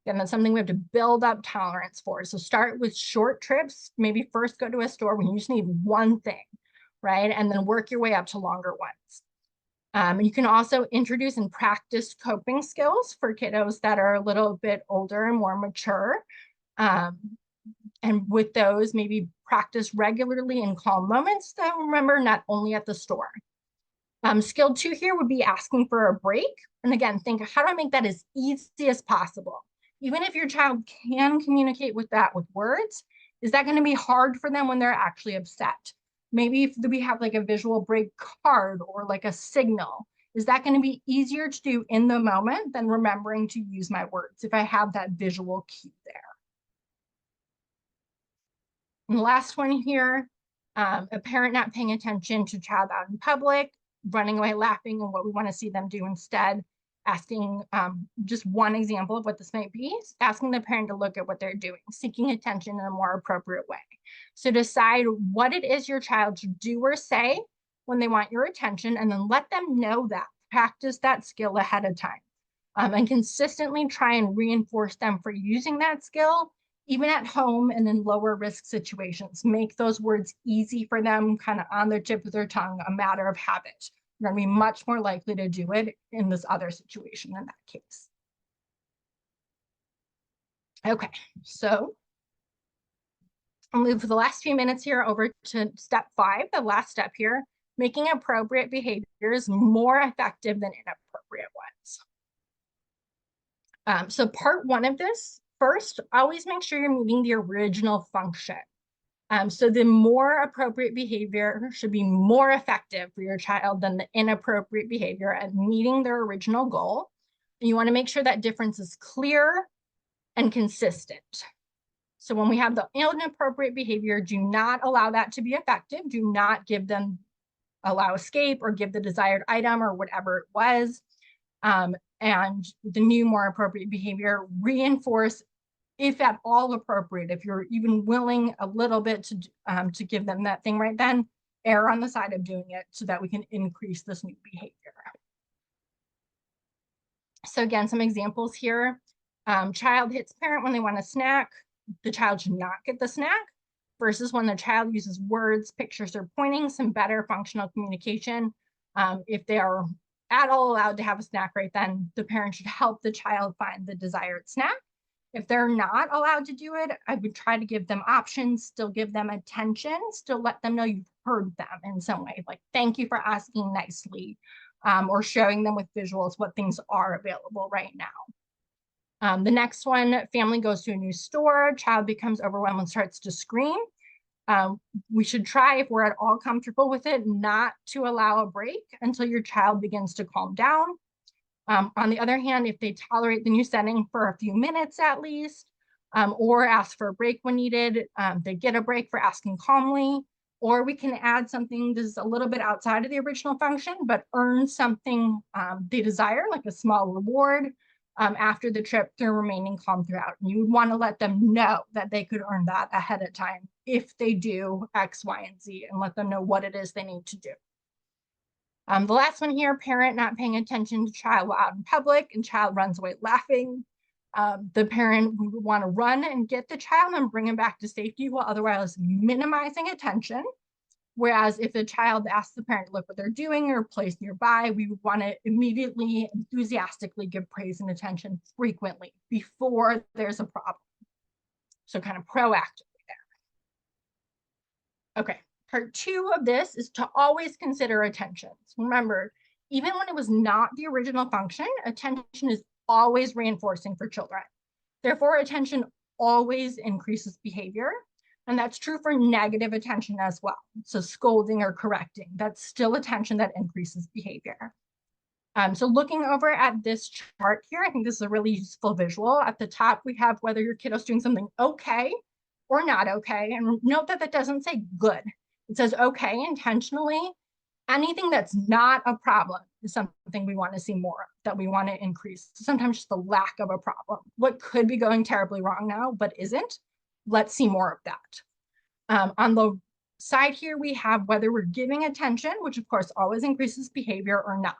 Again, that's something we have to build up tolerance for. So start with short trips. Maybe first go to a store when you just need one thing, right? And then work your way up to longer ones. You can also introduce and practice coping skills for kiddos that are a little bit older and more mature. And with those, maybe practice regularly in calm moments, though remember, not only at the store. Skill 2 here would be asking for a break. And again, think, how do I make that as easy as possible? Even if your child can communicate with that with words, is that going to be hard for them when they're actually upset? Maybe if we have like a visual break card or like a signal, is that going to be easier to do in the moment than remembering to use my words if I have that visual cue there? And the last one here, a parent not paying attention to child out in public, running away laughing, and what we want to see them do instead. Asking just one example of what this might be, asking the parent to look at what they're doing, seeking attention in a more appropriate way. So decide what it is your child should do or say when they want your attention, and then let them know that. Practice that skill ahead of time. And consistently try and reinforce them for using that skill, even at home and in lower risk situations. Make those words easy for them, kind of on the tip of their tongue, a matter of habit. You're going to be much more likely to do it in this other situation in that case. Okay, so I'll move for the last few minutes here over to step 5, the last step here, making appropriate behaviors more effective than inappropriate ones. So part 1 of this, first, always make sure you're meeting the original function. So the more appropriate behavior should be more effective for your child than the inappropriate behavior at meeting their original goal. And you want to make sure that difference is clear and consistent. So when we have the inappropriate behavior, do not allow that to be effective. Do not give them, allow escape or give the desired item or whatever it was. And the new, more appropriate behavior, reinforce, if at all appropriate, if you're even willing a little bit to give them that thing right then, err on the side of doing it so that we can increase this new behavior. So again, some examples here. Child hits parent when they want a snack. The child should not get the snack, versus when the child uses words, pictures, or pointing, some better functional communication. If they are at all allowed to have a snack right then, the parent should help the child find the desired snack. If they're not allowed to do it, I would try to give them options, still give them attention, still let them know you've heard them in some way, like thank you for asking nicely, or showing them with visuals what things are available right now. The next one, family goes to a new store, child becomes overwhelmed and starts to scream. We should try, if we're at all comfortable with it, not to allow a break until your child begins to calm down. On the other hand, if they tolerate the new setting for a few minutes at least, or ask for a break when needed, they get a break for asking calmly, or we can add something that's a little bit outside of the original function, but earn something they desire, like a small reward after the trip through remaining calm throughout. And you would want to let them know that they could earn that ahead of time if they do X, Y, and Z, and let them know what it is they need to do. The last one here, parent not paying attention to child while out in public and child runs away laughing. The parent would want to run and get the child and bring him back to safety while otherwise minimizing attention. Whereas if the child asks the parent to look what they're doing or place nearby, we would want to immediately, enthusiastically give praise and attention frequently before there's a problem. So kind of proactively there. Okay. Part 2 of this is to always consider attention. Remember, even when it was not the original function, attention is always reinforcing for children. Therefore, attention always increases behavior. And that's true for negative attention as well. So scolding or correcting, that's still attention that increases behavior. So looking over at this chart here, I think this is a really useful visual. At the top, we have whether your kiddo's doing something okay or not okay. And note that that doesn't say good. It says okay intentionally. Anything that's not a problem is something we want to see more of, that we want to increase. Sometimes just the lack of a problem. What could be going terribly wrong now, but isn't? Let's see more of that. On the side here, we have whether we're giving attention, which of course always increases behavior, or not.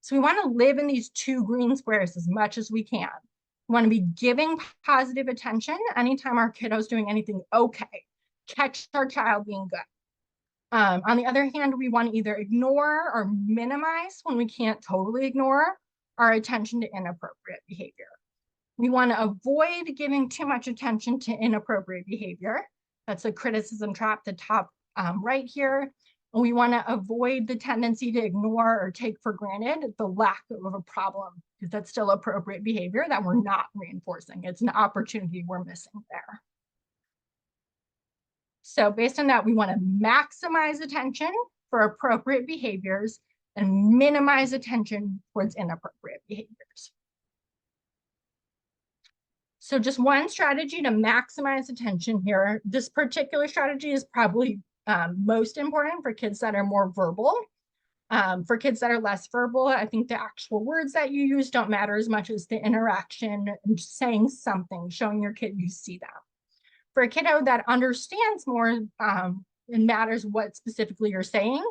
So we want to live in these two green squares as much as we can. We want to be giving positive attention anytime our kiddo's doing anything okay. Catch our child being good. On the other hand, we want to either ignore or minimize, when we can't totally ignore, our attention to inappropriate behavior. We want to avoid giving too much attention to inappropriate behavior. That's a criticism trap, the top right here. And we want to avoid the tendency to ignore or take for granted the lack of a problem, because that's still appropriate behavior that we're not reinforcing. It's an opportunity we're missing there. So based on that, we want to maximize attention for appropriate behaviors and minimize attention towards inappropriate behaviors. So just one strategy to maximize attention here. This particular strategy is probably most important for kids that are more verbal. For kids that are less verbal, I think the actual words that you use don't matter as much as the interaction and just saying something, showing your kid you see them. For a kiddo that understands more, it matters what specifically you're saying,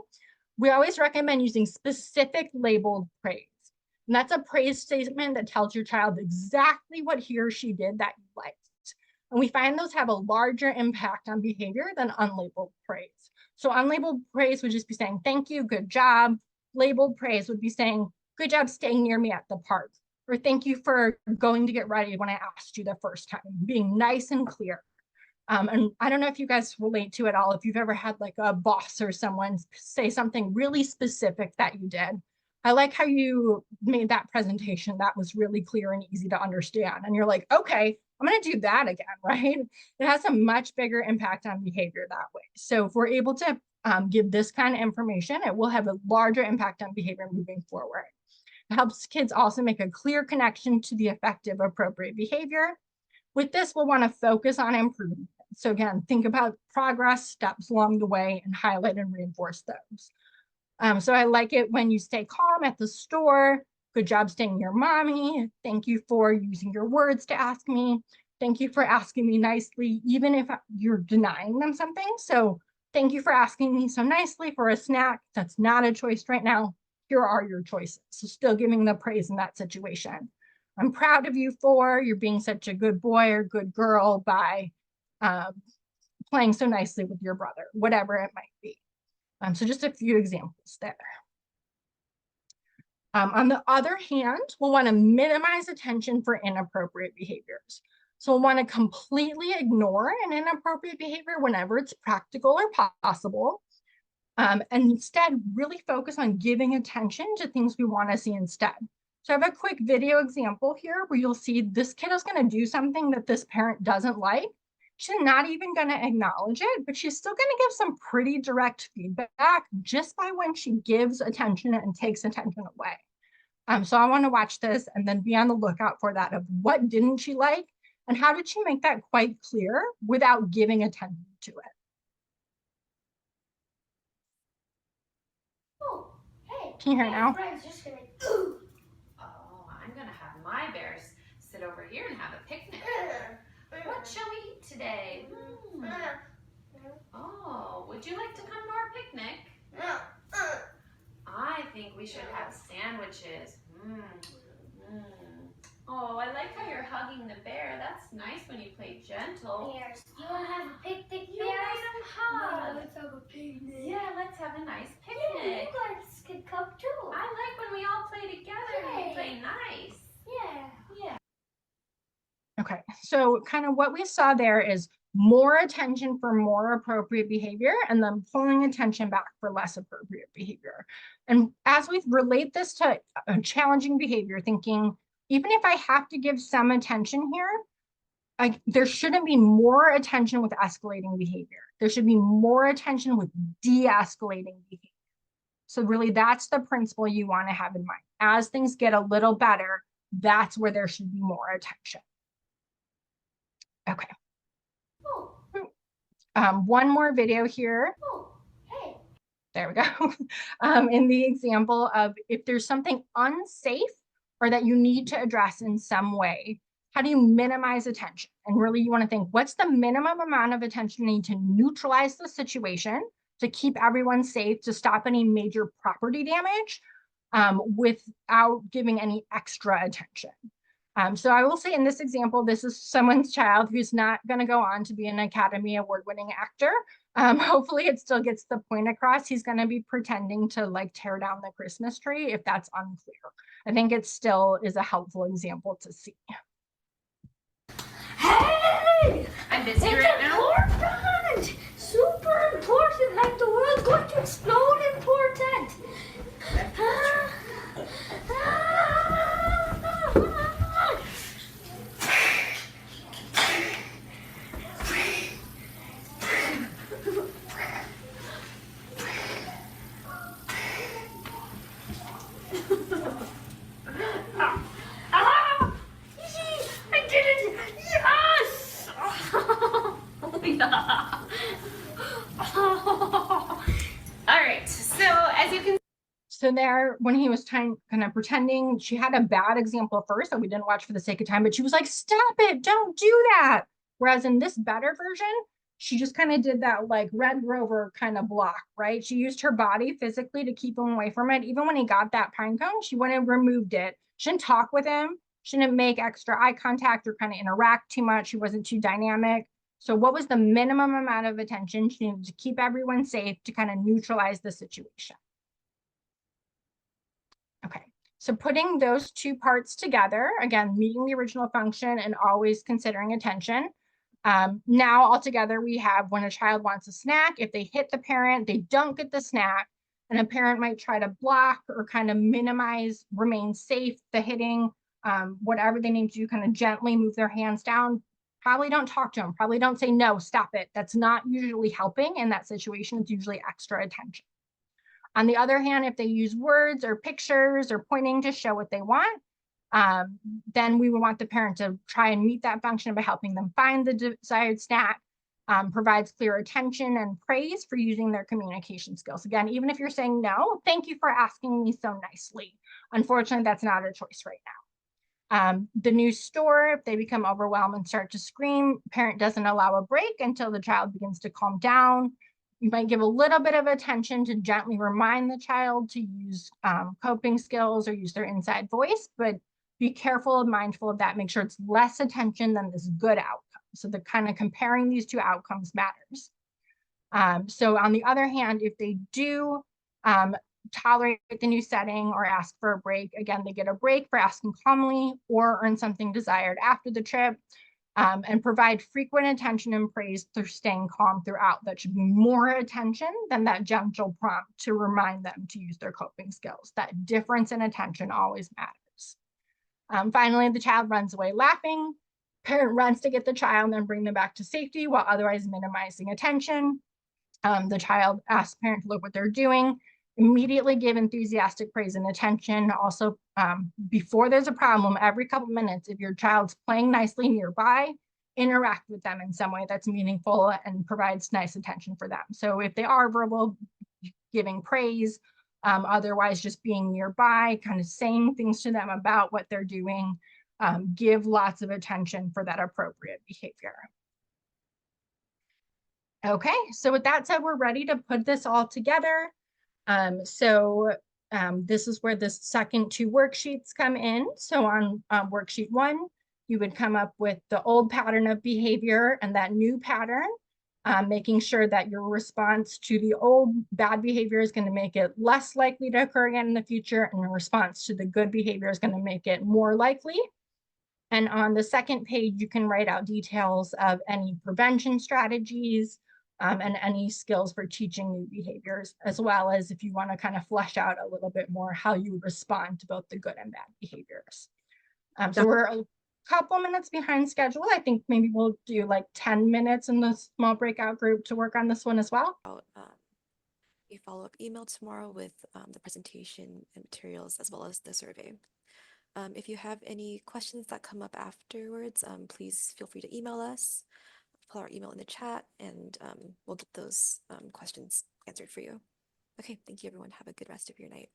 we always recommend using specific labeled praise. And that's a praise statement that tells your child exactly what he or she did that you liked. And we find those have a larger impact on behavior than unlabeled praise. So unlabeled praise would just be saying, thank you, good job. Labeled praise would be saying, good job staying near me at the park. Or thank you for going to get ready when I asked you the first time. Being nice and clear. And I don't know if you guys relate to it all, if you've ever had like a boss or someone say something really specific that you did. I like how you made that presentation. That was really clear and easy to understand. And you're like, okay, I'm going to do that again, right? It has a much bigger impact on behavior that way. So if we're able to give this kind of information, it will have a larger impact on behavior moving forward. It helps kids also make a clear connection to the effective appropriate behavior. With this, we'll want to focus on improvement. So again, think about progress, steps along the way, and highlight and reinforce those. So I like it when you stay calm at the store. Good job staying near mommy. Thank you for using your words to ask me. Thank you for asking me nicely, even if you're denying them something. So thank you for asking me so nicely for a snack. That's not a choice right now. Here are your choices. So still giving the praise in that situation. I'm proud of you for you're being such a good boy or good girl by playing so nicely with your brother, whatever it might be. So just a few examples there. On the other hand, we'll want to minimize attention for inappropriate behaviors. So we'll want to completely ignore an inappropriate behavior whenever it's practical or possible. And instead really focus on giving attention to things we want to see instead. So I have a quick video example here where you'll see this kiddo's going to do something that this parent doesn't like. She's not even going to acknowledge it, but she's still going to give some pretty direct feedback just by when she gives attention and takes attention away. So I want to watch this and then be on the lookout for that of what didn't she like and how did she make that quite clear without giving attention to it. Oh, hey. Can you hear it now? Brian's just gonna. Oh, I'm gonna have my bears sit over here and have a picnic. What shall we eat today? Oh, would you like to come to our picnic? I think we should have sandwiches. Oh, I like how you're hugging the bear. That's nice when you play gentle. Bears. You wanna have a picnic, You Bears? made them hug. Let's have a picnic. Yeah, let's have a nice Yeah, picnic. you guys can come too. I like when we all play together and we Yay. play nice. Yeah. Yeah. Okay, so kind of what we saw there is more attention for more appropriate behavior and then pulling attention back for less appropriate behavior. And as we relate this to challenging behavior, thinking, even if I have to give some attention here, there shouldn't be more attention with escalating behavior. There should be more attention with de-escalating behavior. So really that's the principle you want to have in mind. As things get a little better, that's where there should be more attention. Okay. Oh. One more video here. Oh, hey. There we go. In the example of if there's something unsafe or that you need to address in some way, how do you minimize attention? And really you want to think, what's the minimum amount of attention you need to neutralize the situation, to keep everyone safe, to stop any major property damage, without giving any extra attention. So I will say in this example, this is someone's child who's not going to go on to be an Academy Award-winning actor. Hopefully it still gets the point across. He's going to be pretending to like tear down the Christmas tree if that's unclear. I think it still is a helpful example to see. Hey! I'm busy right now. Important! Super important, like the world's going to explode important! I did it! Yes! Oh, yeah. All right, so as you can So there, when he was kind of pretending, she had a bad example first that we didn't watch for the sake of time, but she was like, stop it, don't do that. Whereas in this better version, she just kind of did that like Red Rover kind of block, right? She used her body physically to keep him away from it. Even when he got that pine cone, she went and removed it. She didn't talk with him. She didn't make extra eye contact or kind of interact too much. She wasn't too dynamic. So what was the minimum amount of attention she needed to keep everyone safe to kind of neutralize the situation? Okay, so putting those two parts together, again, meeting the original function and always considering attention. Now altogether we have when a child wants a snack, if they hit the parent, they don't get the snack, and a parent might try to block or kind of minimize, remain safe, the hitting, whatever they need to do, kind of gently move their hands down. Probably don't talk to them, probably don't say, no, stop it. That's not usually helping in that situation. It's usually extra attention. On the other hand, if they use words or pictures or pointing to show what they want, then we would want the parent to try and meet that function by helping them find the desired snack, provides clear attention and praise for using their communication skills. Again, even if you're saying no, thank you for asking me so nicely. Unfortunately, that's not a choice right now. The new store, if they become overwhelmed and start to scream, parent doesn't allow a break until the child begins to calm down. You might give a little bit of attention to gently remind the child to use coping skills or use their inside voice, but be careful and mindful of that. Make sure it's less attention than this good outcome. So the kind of comparing these two outcomes matters. So on the other hand, if they do tolerate the new setting or ask for a break, again, they get a break for asking calmly or earn something desired after the trip. And provide frequent attention and praise through staying calm throughout. That should be more attention than that gentle prompt to remind them to use their coping skills. That difference in attention always matters. Finally, the child runs away laughing. Parent runs to get the child and then bring them back to safety while otherwise minimizing attention. The child asks parent to look what they're doing. Immediately give enthusiastic praise and attention. Also, before there's a problem, every couple minutes, if your child's playing nicely nearby, interact with them in some way that's meaningful and provides nice attention for them. So if they are verbal, giving praise, otherwise just being nearby, kind of saying things to them about what they're doing, give lots of attention for that appropriate behavior. Okay, so with that said, we're ready to put this all together. This is where the second two worksheets come in. So on worksheet 1, you would come up with the old pattern of behavior and that new pattern, making sure that your response to the old bad behavior is going to make it less likely to occur again in the future, and the response to the good behavior is going to make it more likely. And on the second page, you can write out details of any prevention strategies, and any skills for teaching new behaviors, as well as if you want to kind of flesh out a little bit more how you respond to both the good and bad behaviors. So we're a couple minutes behind schedule. I think maybe we'll do like 10 minutes in the small breakout group to work on this one as well. A follow-up email tomorrow with the presentation and materials as well as the survey. If you have any questions that come up afterwards, please feel free to email us. Put our email in the chat, and we'll get those questions answered for you. Okay, thank you everyone. Have a good rest of your night.